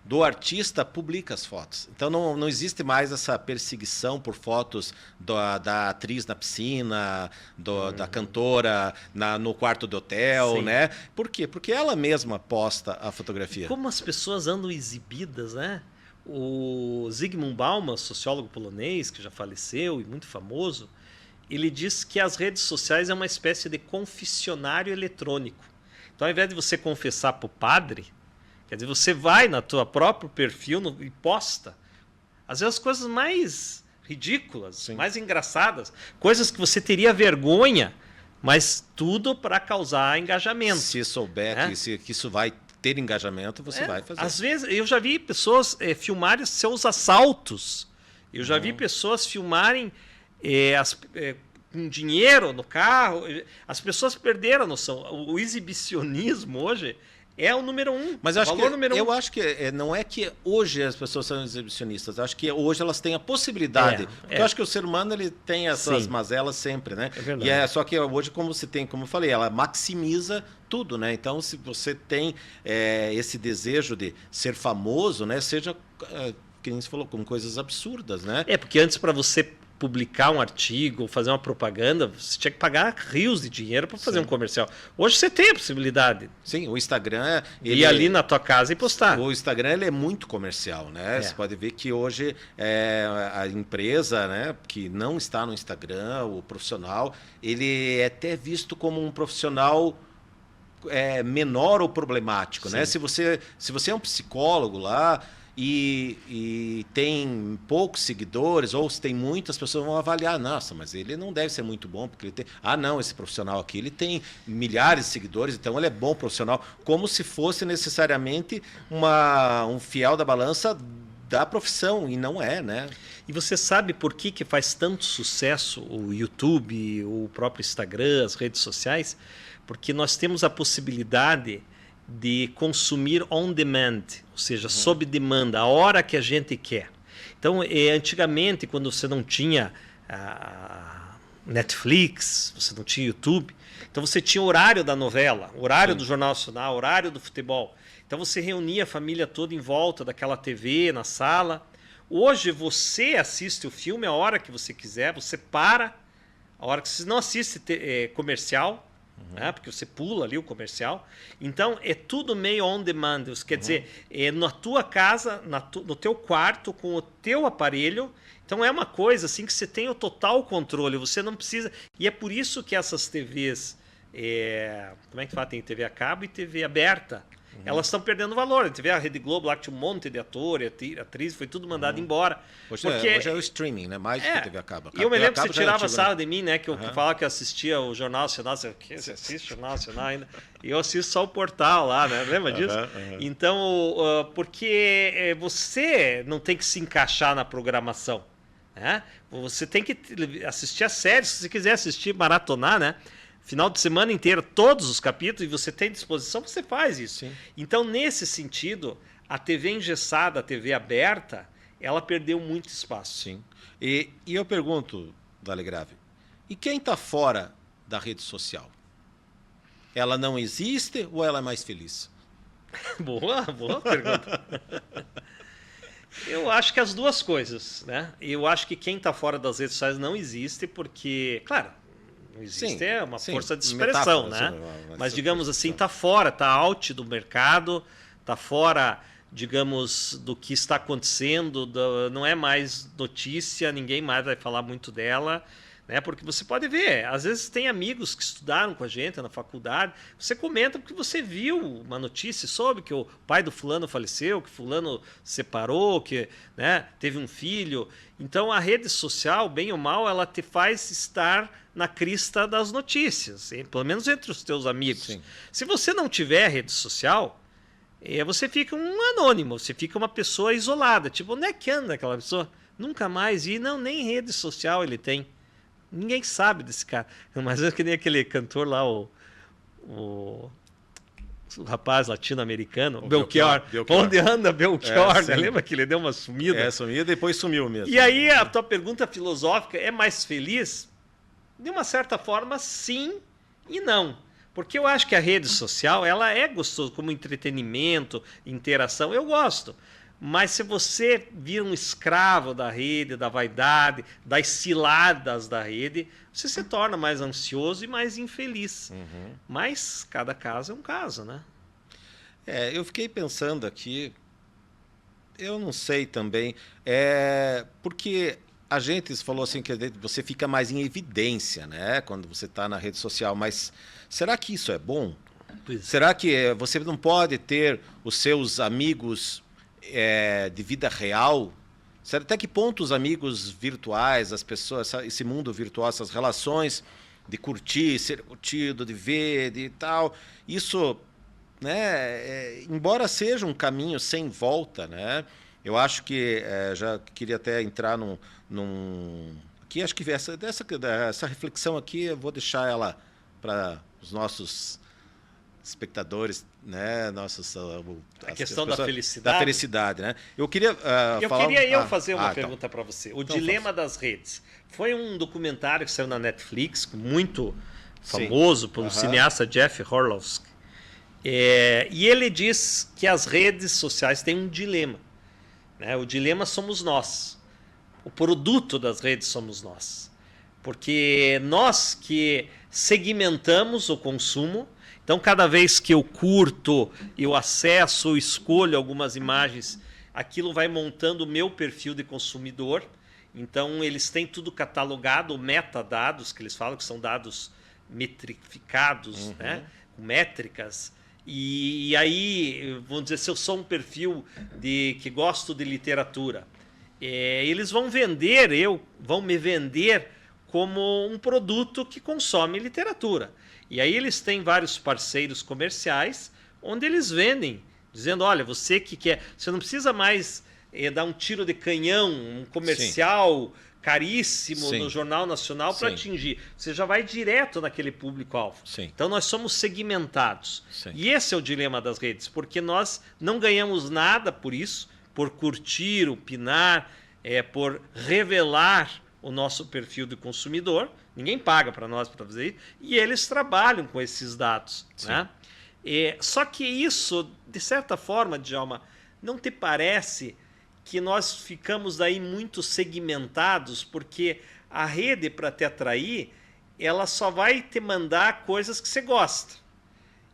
do artista publica as fotos. Então não existe mais essa perseguição por fotos da atriz na piscina, da cantora no quarto do hotel, né? Por quê? Porque ela mesma posta a fotografia. Como as pessoas andam exibidas, né? O Zygmunt Bauman, sociólogo polonês, que já faleceu e muito famoso, ele diz que as redes sociais é uma espécie de confessionário eletrônico. Então, ao invés de você confessar para o padre, quer dizer, você vai na tua próprio perfil e posta. Às vezes as coisas mais ridículas, mais engraçadas, coisas que você teria vergonha, mas tudo para causar engajamento. Se souber que isso vai ter engajamento, você vai fazer. Às vezes, eu já vi pessoas filmarem seus assaltos. Eu já vi pessoas filmarem com dinheiro no carro. As pessoas perderam a noção. O exibicionismo hoje é o número um. Mas eu acho valor número eu um. acho que não é que hoje as pessoas são exibicionistas, eu acho que hoje elas têm a possibilidade. Porque eu acho que o ser humano ele tem as suas mazelas sempre, né? É verdade. E só que hoje, como você tem, como eu falei, ela maximiza tudo, né? Então, se você tem esse desejo de ser famoso, né? Seja, que nem você falou, com coisas absurdas, né? Porque antes, para você publicar um artigo, fazer uma propaganda, você tinha que pagar rios de dinheiro para fazer um comercial. Hoje você tem a possibilidade. Sim, o Instagram... Ir ali na tua casa e postar. O Instagram ele é muito comercial, né? Você pode ver que hoje a empresa, né, que não está no Instagram, o profissional, ele é até visto como um profissional menor ou problemático, né? Se você é um psicólogo lá e tem poucos seguidores, ou se tem muitas, pessoas vão avaliar, nossa, mas ele não deve ser muito bom, porque ele tem... não, esse profissional aqui, ele tem milhares de seguidores, então ele é bom profissional, como se fosse necessariamente um fiel da balança da profissão, e não é, né? E você sabe por que faz tanto sucesso o YouTube, o próprio Instagram, as redes sociais? Porque nós temos a possibilidade de consumir on demand, ou seja, sob demanda, a hora que a gente quer. Então, antigamente, quando você não tinha Netflix, você não tinha YouTube, então você tinha o horário da novela, horário do Jornal Nacional, horário do futebol. Então você reunia a família toda em volta daquela TV, na sala. Hoje você assiste o filme a hora que você quiser, você para, a hora que você não assiste comercial, né? Porque você pula ali o comercial. Então, é tudo meio on demand. Isso quer dizer, na tua casa, no teu quarto, com o teu aparelho. Então, é uma coisa assim que você tem o total controle. Você não precisa... E é por isso que essas TVs... como é que fala? Tem TV a cabo e TV aberta. Elas estão perdendo valor. A TV, a Rede Globo, lá que tinha um monte de ator e atriz, foi tudo mandado embora. Hoje é o streaming, né? Mais do que a TV a cabo. E eu me lembro que você tirava sarro de mim, né? Que eu falava que assistia o Jornal Nacional. Você assiste o Jornal Nacional ainda? E eu assisto só o portal lá, né? Lembra disso? Então, porque você não tem que se encaixar na programação, né? Você tem que assistir a série, se você quiser assistir, maratonar, né? Final de semana inteiro, todos os capítulos, e você tem disposição, você faz isso. Sim. Então, nesse sentido, a TV engessada, a TV aberta, ela perdeu muito espaço. Sim. E eu pergunto, Dale Grave, e quem está fora da rede social? Ela não existe ou ela é mais feliz? Boa pergunta. Eu acho que as duas coisas, né? Eu acho que quem está fora das redes sociais não existe porque, claro, não existe, é uma força de expressão, né? Mas, digamos assim, está fora, está out do mercado, está fora, digamos, do que está acontecendo, não é mais notícia, ninguém mais vai falar muito dela, né? Porque você pode ver, às vezes tem amigos que estudaram com a gente na faculdade, você comenta porque você viu uma notícia, soube que o pai do fulano faleceu, que fulano separou, que, né, teve um filho. Então a rede social, bem ou mal, ela te faz estar na crista das notícias, pelo menos entre os teus amigos. Sim. Se você não tiver rede social, você fica um anônimo, você fica uma pessoa isolada. Tipo, onde é que anda aquela pessoa? Nunca mais vi, não, nem rede social ele tem. Ninguém sabe desse cara. Mas é que nem aquele cantor lá, o rapaz latino-americano, Belchior. Onde anda Belchior? Né? Lembra que ele deu uma sumida? Sumiu e depois sumiu mesmo. E aí a tua pergunta filosófica é mais feliz? De uma certa forma, sim e não. Porque eu acho que a rede social ela é gostosa como entretenimento, interação. Eu gosto. Mas se você vira um escravo da rede, da vaidade, das ciladas da rede, você se torna mais ansioso e mais infeliz. Mas cada caso é um caso, né? Eu fiquei pensando aqui, eu não sei também, porque a gente falou assim que você fica mais em evidência, né, quando você está na rede social, mas será que isso é bom? Será que você não pode ter os seus amigos de vida real? Até que ponto os amigos virtuais, as pessoas, esse mundo virtual, essas relações de curtir, ser curtido, de ver, de tal, isso, né, embora seja um caminho sem volta, né, eu acho que já queria até entrar aqui acho que essa reflexão aqui eu vou deixar ela para os nossos espectadores, né, nossos a questão da felicidade. Da felicidade, né? Eu queria fazer uma pergunta para você. O Dilema das Redes foi um documentário que saiu na Netflix, muito famoso pelo cineasta Jeff Orlovsky. E ele diz que as redes sociais têm um dilema, né? O dilema somos nós. O produto das redes somos nós. Porque nós que segmentamos o consumo, então cada vez que eu curto, eu acesso, eu escolho algumas imagens, aquilo vai montando o meu perfil de consumidor. Então eles têm tudo catalogado, metadados, que eles falam que são dados metrificados, né? Com métricas. E aí, vamos dizer, se eu sou um perfil que gosto de literatura, eles vão me vender como um produto que consome literatura. E aí eles têm vários parceiros comerciais onde eles vendem, dizendo, olha, você que quer... Você não precisa mais dar um tiro de canhão, um comercial caríssimo no Jornal Nacional para atingir. Você já vai direto naquele público-alvo. Então nós somos segmentados. E esse é o dilema das redes, porque nós não ganhamos nada por isso, por curtir, opinar, por revelar o nosso perfil de consumidor. Ninguém paga para nós para fazer isso. E eles trabalham com esses dados. Né? Só que isso, de certa forma, Djalma, não te parece que nós ficamos daí muito segmentados, porque a rede, para te atrair, ela só vai te mandar coisas que você gosta.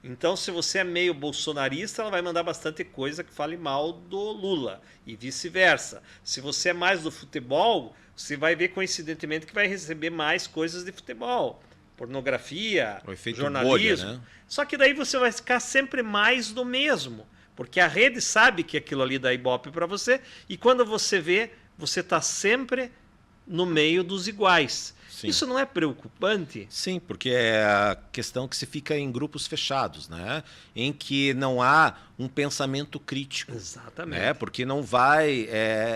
Então, se você é meio bolsonarista, ela vai mandar bastante coisa que fale mal do Lula e vice-versa. Se você é mais do futebol, você vai ver, coincidentemente, que vai receber mais coisas de futebol. Pornografia, jornalismo. Bolha, né? Só que daí você vai ficar sempre mais do mesmo. Porque a rede sabe que aquilo ali dá ibope para você, e quando você vê, você está sempre no meio dos iguais. Isso não é preocupante? Sim, porque é a questão que se fica em grupos fechados, né? Em que não há um pensamento crítico. Exatamente. Né? Porque não vai...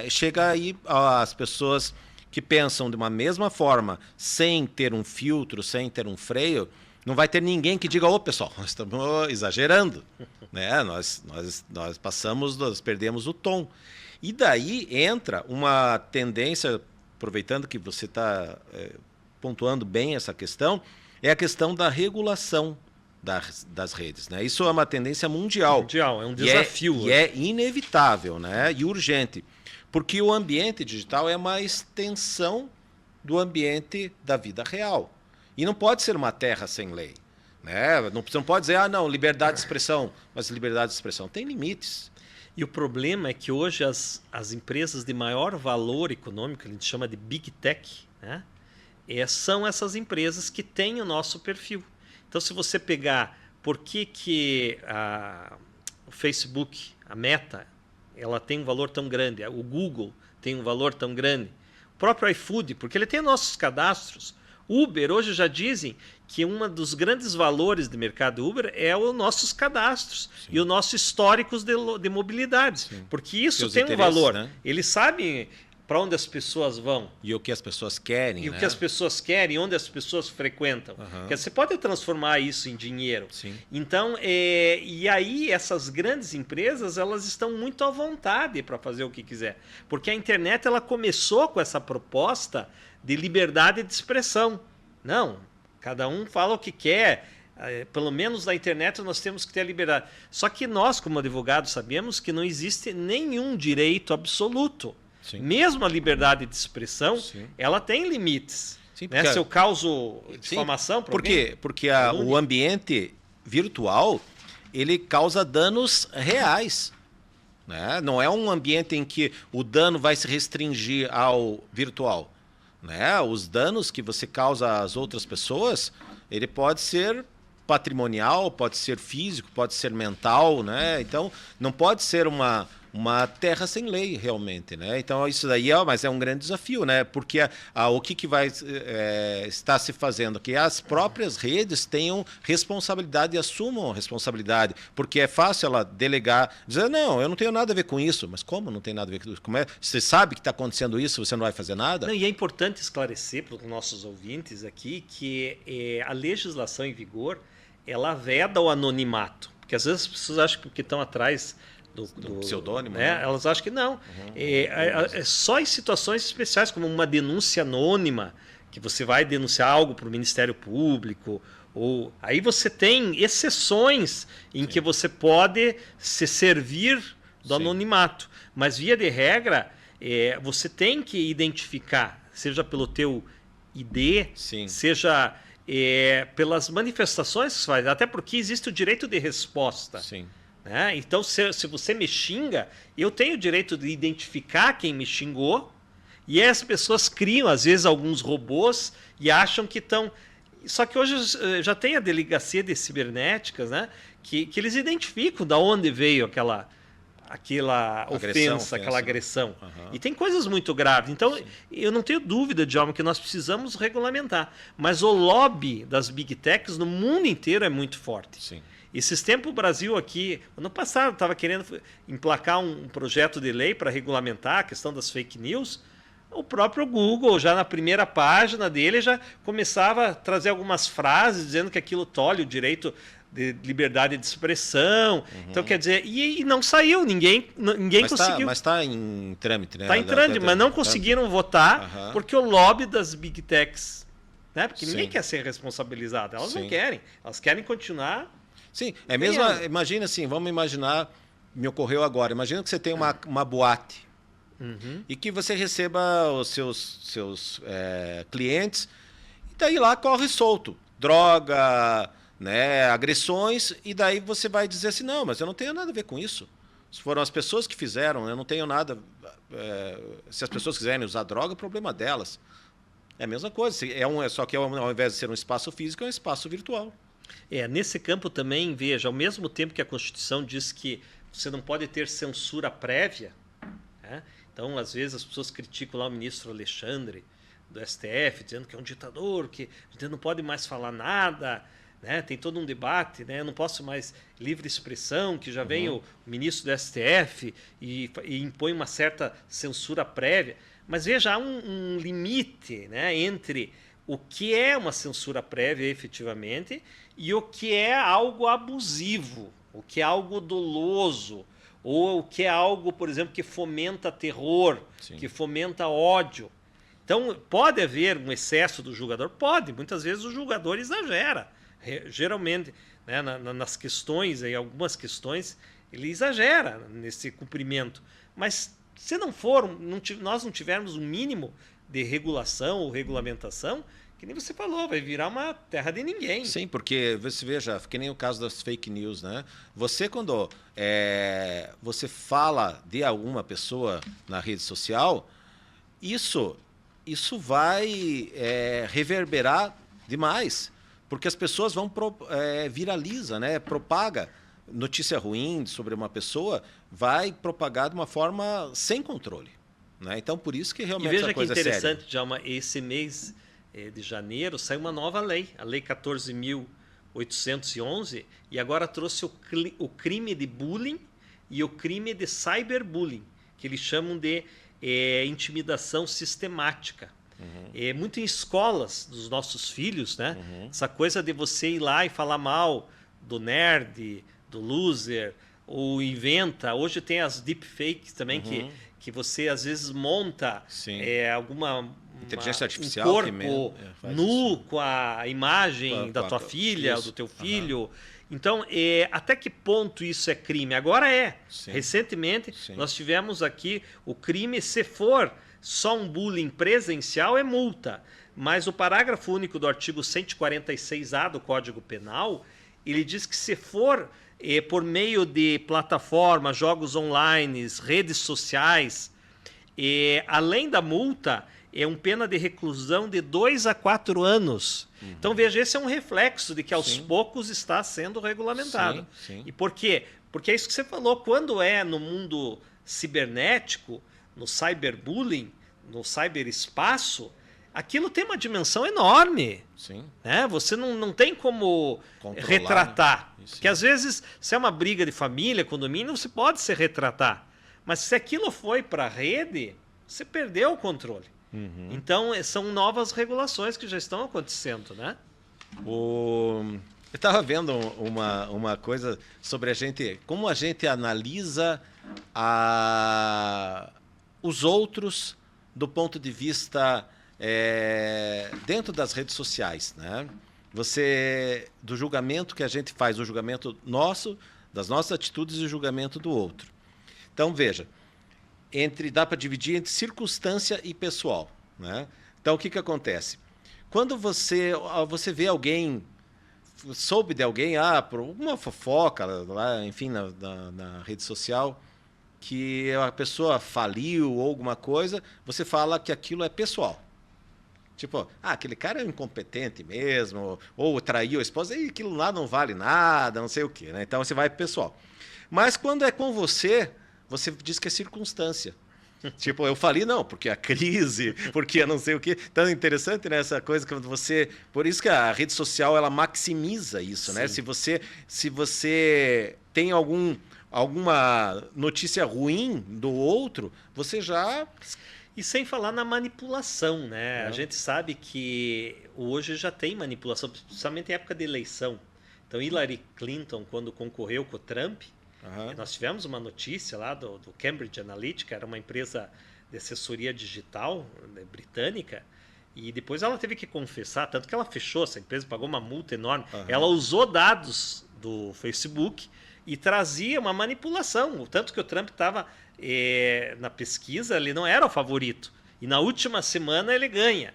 chega aí as pessoas que pensam de uma mesma forma, sem ter um filtro, sem ter um freio, não vai ter ninguém que diga, ô pessoal, nós estamos exagerando. Né? Nós perdemos o tom. E daí entra uma tendência, aproveitando que você está pontuando bem essa questão, é a questão da regulação das redes. Né? Isso é uma tendência mundial. É um desafio. E é inevitável, né? E urgente. Porque o ambiente digital é uma extensão do ambiente da vida real. E não pode ser uma terra sem lei. Né? Você não pode dizer, não, liberdade de expressão. Mas liberdade de expressão tem limites. E o problema é que hoje as empresas de maior valor econômico, a gente chama de Big Tech, né? São essas empresas que têm o nosso perfil. Então, se você pegar por que o Facebook, a Meta, ela tem um valor tão grande, o Google tem um valor tão grande, o próprio iFood, porque ele tem nossos cadastros. Uber, hoje já dizem que um dos grandes valores do mercado Uber é os nossos cadastros. Sim. E os nossos históricos de mobilidade. Sim. Porque isso tem um valor. Né? Eles sabem para onde as pessoas vão. E o que as pessoas querem. E o que as pessoas querem, onde as pessoas frequentam. Porque você pode transformar isso em dinheiro. Sim. Então, e aí essas grandes empresas, elas estão muito à vontade para fazer o que quiser. Porque a internet ela começou com essa proposta de liberdade de expressão. Não, cada um fala o que quer. Pelo menos na internet nós temos que ter a liberdade. Só que nós, como advogados, sabemos que não existe nenhum direito absoluto. Sim. Mesmo a liberdade de expressão, sim, ela tem limites. Sim, porque né? Se eu causo difamação... Por quê? Porque o ambiente virtual ele causa danos reais. Né? Não é um ambiente em que o dano vai se restringir ao virtual. Né? Os danos que você causa às outras pessoas, ele pode ser patrimonial, pode ser físico, pode ser mental, né? Então não pode ser uma terra sem lei realmente, né? Então isso daí mas é um grande desafio, né? Porque o que vai estar se fazendo? Que as próprias redes tenham responsabilidade e assumam responsabilidade, porque é fácil ela delegar, dizer, não, eu não tenho nada a ver com isso, mas como não tem nada a ver com isso? Você sabe que está acontecendo isso, você não vai fazer nada? Não, e é importante esclarecer para os nossos ouvintes aqui que a legislação em vigor ela veda o anonimato. Porque às vezes as pessoas acham que estão atrás do pseudônimo, né? Elas acham que não. É só em situações especiais, como uma denúncia anônima, que você vai denunciar algo para o Ministério Público, ou aí você tem exceções em que você pode se servir do anonimato. Mas, via de regra, você tem que identificar, seja pelo teu ID, seja pelas manifestações que você faz, até porque existe o direito de resposta. Sim. Né? Então, se você me xinga, eu tenho o direito de identificar quem me xingou, e as pessoas criam, às vezes, alguns robôs e acham que estão... Só que hoje já tem a delegacia de cibernéticas, né? Que eles identificam de onde veio aquela ofensa, aquela agressão. E tem coisas muito graves. Então, eu não tenho dúvida, Djalma, que nós precisamos regulamentar. Mas o lobby das Big Techs no mundo inteiro é muito forte. Sim. Esses tempos o Brasil aqui, ano passado, estava querendo emplacar um projeto de lei para regulamentar a questão das fake news. O próprio Google, já na primeira página dele, já começava a trazer algumas frases dizendo que aquilo tolhe o direito de liberdade de expressão. Então, quer dizer, e não saiu, ninguém conseguiu. Mas está em trâmite, né? Está em trâmite, mas não conseguiram votar porque o lobby das Big Techs, né? Porque ninguém quer ser responsabilizado, elas não querem, elas querem continuar. Sim, é mesmo, imagina assim, vamos imaginar, me ocorreu agora, imagina que você tem uma boate e que você receba os seus clientes e daí lá corre solto, droga, né, agressões, e daí você vai dizer assim, não, mas eu não tenho nada a ver com isso. Se foram as pessoas que fizeram, eu não tenho nada... se as pessoas quiserem usar droga, é problema delas. É a mesma coisa, só que ao invés de ser um espaço físico, é um espaço virtual. Nesse campo também, veja, ao mesmo tempo que a Constituição diz que você não pode ter censura prévia, né? Então, às vezes, as pessoas criticam lá o ministro Alexandre, do STF, dizendo que é um ditador, que a gente não pode mais falar nada, né? Tem todo um debate, né? Eu não posso mais livre expressão, que já vem o ministro do STF e impõe uma certa censura prévia. Mas veja, há um limite, né, entre o que é uma censura prévia efetivamente e o que é algo abusivo, o que é algo doloso, ou o que é algo, por exemplo, que fomenta terror, que fomenta ódio. Então, pode haver um excesso do julgador? Pode. Muitas vezes o julgador exagera. Geralmente, né, nas questões, em algumas questões, ele exagera nesse cumprimento. Mas se não for, nós não tivermos um mínimo de regulação ou regulamentação, que nem você falou, vai virar uma terra de ninguém. Sim, porque você veja, que nem o caso das fake news, né? Você, quando você fala de alguma pessoa na rede social, isso vai reverberar demais, porque as pessoas vão viraliza, né? Propaga notícia ruim sobre uma pessoa, vai propagar de uma forma sem controle, né? Então, por isso que realmente essa coisa é séria. E veja que interessante, Djalma, esse mês de janeiro saiu uma nova lei, a Lei 14.811, e agora trouxe o crime de bullying e o crime de cyberbullying, que eles chamam de intimidação sistemática. Muito em escolas dos nossos filhos, né? Essa coisa de você ir lá e falar mal do nerd, do loser, ou inventa. Hoje tem as deepfakes também, que você às vezes monta alguma inteligência artificial, um corpo nu com a imagem da tua filha, ou do teu filho. Então, até que ponto isso é crime? Agora Recentemente, nós tivemos aqui o crime, se for só um bullying presencial, é multa. Mas o parágrafo único do artigo 146A do Código Penal, ele diz que se for por meio de plataformas, jogos online, redes sociais, além da multa, é uma pena de reclusão de 2 a 4 anos. Então, veja, esse é um reflexo de que aos poucos está sendo regulamentado. E por quê? Porque é isso que você falou, quando é no mundo cibernético, no cyberbullying, no cyberespaço, aquilo tem uma dimensão enorme. Né? Você não tem como retratar. Porque às vezes, se é uma briga de família, condomínio, não se pode se retratar. Mas se aquilo foi para a rede, você perdeu o controle. Então, são novas regulações que já estão acontecendo, né? Eu estava vendo uma coisa sobre como a gente analisa os outros do ponto de vista dentro das redes sociais, né? Do julgamento que a gente faz, o julgamento nosso, das nossas atitudes e o julgamento do outro. Então, veja, dá para dividir entre circunstância e pessoal, né? Então, o que acontece? Quando você vê alguém, soube de alguém, por uma fofoca, lá, enfim, na rede social, que a pessoa faliu ou alguma coisa, você fala que aquilo é pessoal. Tipo, aquele cara é incompetente mesmo, ou traiu a esposa, e aquilo lá não vale nada, não sei o quê, né? Então você vai pro pessoal. Mas quando é com você diz que é circunstância. Tipo, eu falei, não, porque a crise, porque não sei o quê. Então é interessante, né, essa coisa que por isso que a rede social, ela maximiza isso, né? Se você tem alguma notícia ruim do outro, você já... E sem falar na manipulação, né? A gente sabe que hoje já tem manipulação, principalmente em época de eleição. Então, Hillary Clinton, quando concorreu com o Trump, nós tivemos uma notícia lá do Cambridge Analytica, era uma empresa de assessoria digital, né, britânica, e depois ela teve que confessar, tanto que ela fechou essa empresa, pagou uma multa enorme. Ela usou dados do Facebook e trazia uma manipulação, tanto que o Trump estava... na pesquisa ele não era o favorito e na última semana ele ganha.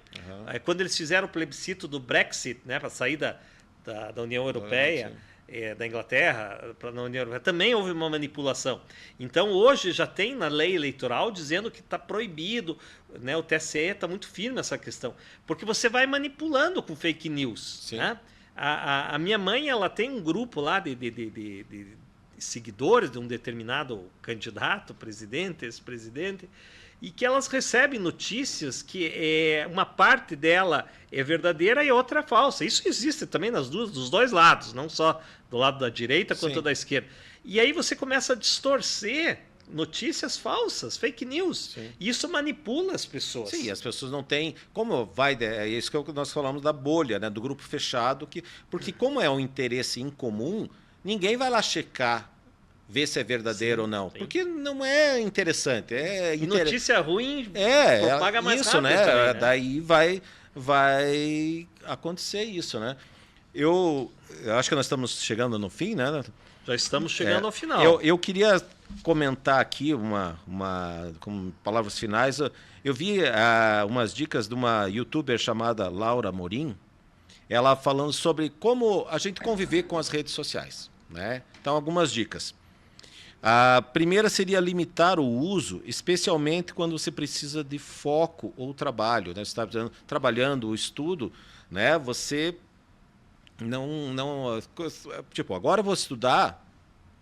Quando eles fizeram o plebiscito do Brexit, né, para sair da União Europeia, da Inglaterra para a União Europeia, também houve uma manipulação. Então hoje já tem na lei eleitoral dizendo que está proibido, né, o TSE está muito firme nessa questão, porque você vai manipulando com fake news, né? A minha mãe, ela tem um grupo lá de seguidores de um determinado candidato, presidente, ex-presidente, e que elas recebem notícias que uma parte dela é verdadeira e outra é falsa. Isso existe também dos dois lados, não só do lado da direita quanto da esquerda. E aí você começa a distorcer notícias falsas, fake news. E isso manipula as pessoas. Sim, as pessoas não têm... É isso que nós falamos da bolha, né, do grupo fechado, porque como é um interesse em comum, ninguém vai lá checar, ver se é verdadeiro ou não. Porque não é interessante. Notícia ruim propaga mais isso, rápido né? também, né? Daí vai acontecer isso, né? Eu acho que nós estamos chegando no fim, né? Já estamos chegando ao final. Eu queria comentar aqui com palavras finais. Eu vi umas dicas de uma youtuber chamada Laura Morim, ela falando sobre como a gente conviver com as redes sociais, né? Então, algumas dicas. A primeira seria limitar o uso, especialmente quando você precisa de foco ou trabalho, né? Você está trabalhando o estudo, né? Você não tipo, agora eu vou estudar,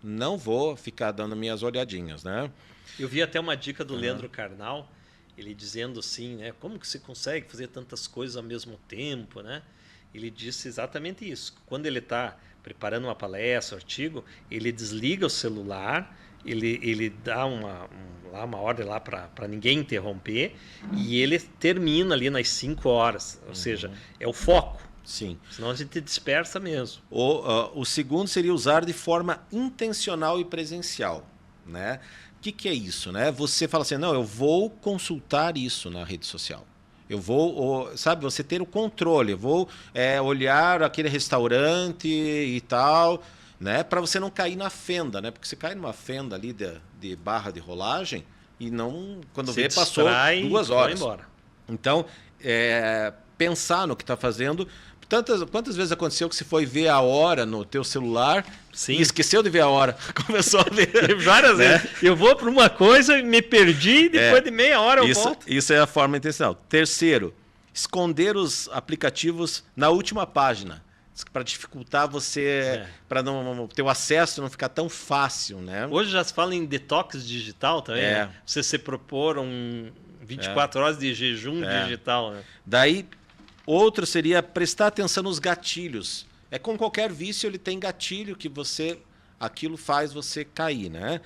não vou ficar dando minhas olhadinhas, né? Eu vi até uma dica do Leandro Carnal, ele dizendo assim, né? Como que você consegue fazer tantas coisas ao mesmo tempo, né? Ele disse exatamente isso. Quando ele está preparando uma palestra, um artigo, ele desliga o celular, ele dá uma ordem lá para ninguém interromper e ele termina ali nas 5 horas. Ou seja, é o foco. Sim. Senão a gente dispersa mesmo. O segundo seria usar de forma intencional e presencial, né? O que é isso, né? Você fala assim, não, eu vou consultar isso na rede social. Eu vou, sabe, você ter o controle. Eu vou olhar aquele restaurante e tal, né? Para você não cair na fenda, né? Porque você cai numa fenda ali de barra de rolagem e não, quando vê, passou 2 horas. Vai embora. Então, pensar no que está fazendo. Quantas vezes aconteceu que você foi ver a hora no teu celular e esqueceu de ver a hora? Começou a ver. Várias vezes. Eu vou para uma coisa, me perdi, depois de meia hora eu volto. Isso é a forma intencional. Terceiro, esconder os aplicativos na última página, para dificultar você, para não ter o acesso não ficar tão fácil, né? Hoje já se fala em detox digital também, né? Você se propor 24 horas de jejum digital, né? Daí, outro seria prestar atenção nos gatilhos. Com qualquer vício, ele tem gatilho que aquilo faz você cair, né?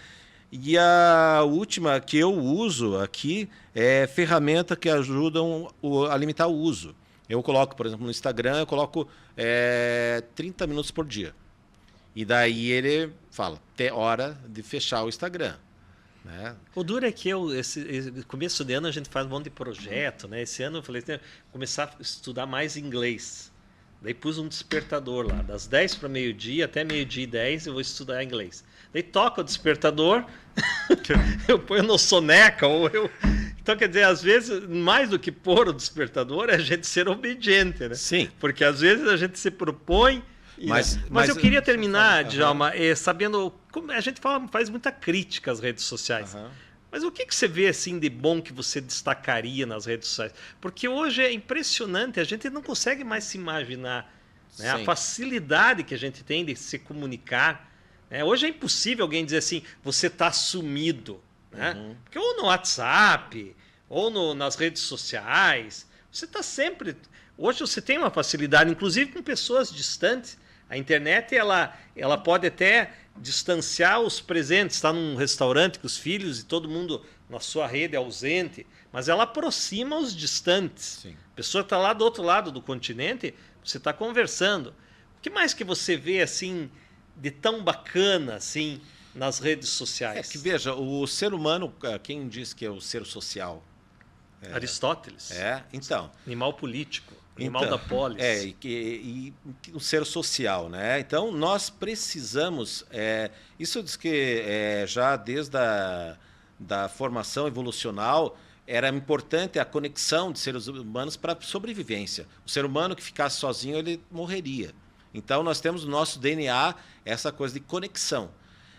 E a última que eu uso aqui é ferramenta que ajudam a limitar o uso. Eu coloco, por exemplo, no Instagram, eu coloco 30 minutos por dia. E daí ele fala, é hora de fechar o Instagram. Né? O duro é que esse começo de ano a gente faz um monte de projeto, né? Esse ano eu falei, começar a estudar mais inglês. Daí pus um despertador lá, das 10 para meio-dia até meio-dia e 10 eu vou estudar inglês. Daí toca o despertador, eu ponho no soneca, Então, quer dizer, às vezes, mais do que pôr o despertador, é a gente ser obediente, né? Sim. Porque às vezes a gente se propõe... Mas eu queria terminar, Djalma, sabendo... Como a gente faz muita crítica às redes sociais. Mas o que você vê assim de bom que você destacaria nas redes sociais? Porque hoje é impressionante, a gente não consegue mais se imaginar, né, a facilidade que a gente tem de se comunicar. Né? Hoje é impossível alguém dizer assim, você está sumido. Né? Porque ou no WhatsApp, ou nas redes sociais, você está sempre... Hoje você tem uma facilidade, inclusive com pessoas distantes. A internet ela pode até distanciar os presentes, está num restaurante com os filhos e todo mundo na sua rede é ausente, mas ela aproxima os distantes. Sim. A pessoa está lá do outro lado do continente, você está conversando. O que mais que você vê assim de tão bacana assim nas redes sociais? É que veja, o ser humano, quem diz que é o ser social? Aristóteles. Então. Animal político. Animal da polis. E o ser social, né? Então, nós precisamos... isso diz que já desde da formação evolucional era importante a conexão de seres humanos para a sobrevivência. O ser humano que ficasse sozinho, ele morreria. Então, nós temos no nosso DNA essa coisa de conexão.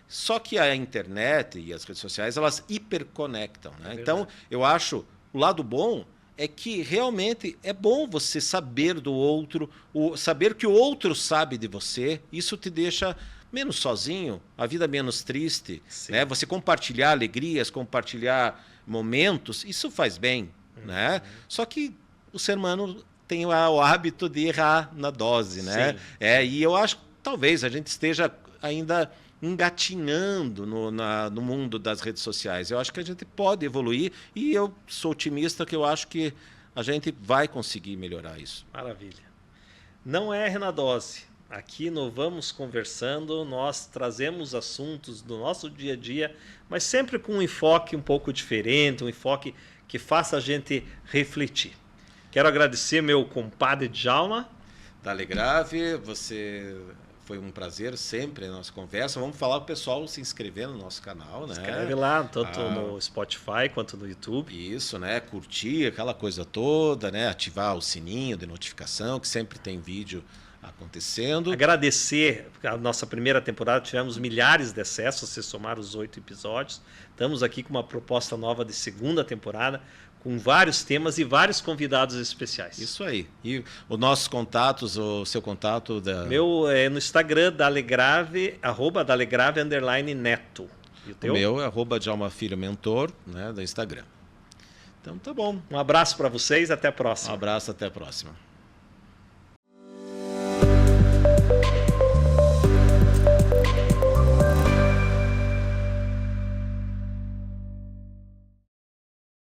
Só que a internet e as redes sociais, elas hiperconectam. Né? Então, eu acho o lado bom... é que realmente é bom você saber do outro, saber que o outro sabe de você, isso te deixa menos sozinho, a vida menos triste. Né? Você compartilhar alegrias, compartilhar momentos, isso faz bem. Né? Só que o ser humano tem o hábito de errar na dose. Né? E eu acho que talvez a gente esteja ainda engatinhando no mundo das redes sociais. Eu acho que a gente pode evoluir e eu sou otimista que eu acho que a gente vai conseguir melhorar isso. Maravilha. Não erre na dose. Aqui no Vamos Conversando, nós trazemos assuntos do nosso dia a dia, mas sempre com um enfoque um pouco diferente, um enfoque que faça a gente refletir. Quero agradecer meu compadre Djalma. Da Alegrave, você... Foi um prazer sempre a nossa conversa. Vamos falar para o pessoal se inscrever no nosso canal, né? Inscreve lá, tanto no Spotify quanto no YouTube. Isso, né? Curtir aquela coisa toda, né? Ativar o sininho de notificação, que sempre tem vídeo acontecendo. Agradecer a nossa primeira temporada, tivemos milhares de acessos, se somar os 8 episódios. Estamos aqui com uma proposta nova de segunda temporada, com vários temas e vários convidados especiais. Isso aí. E os nossos contatos, o seu contato... Meu é no Instagram, @dalegrave _neto. E o teu? O meu é @djalmafilhomentor, né, do Instagram. Então tá bom. Um abraço para vocês, até a próxima. Um abraço, até a próxima.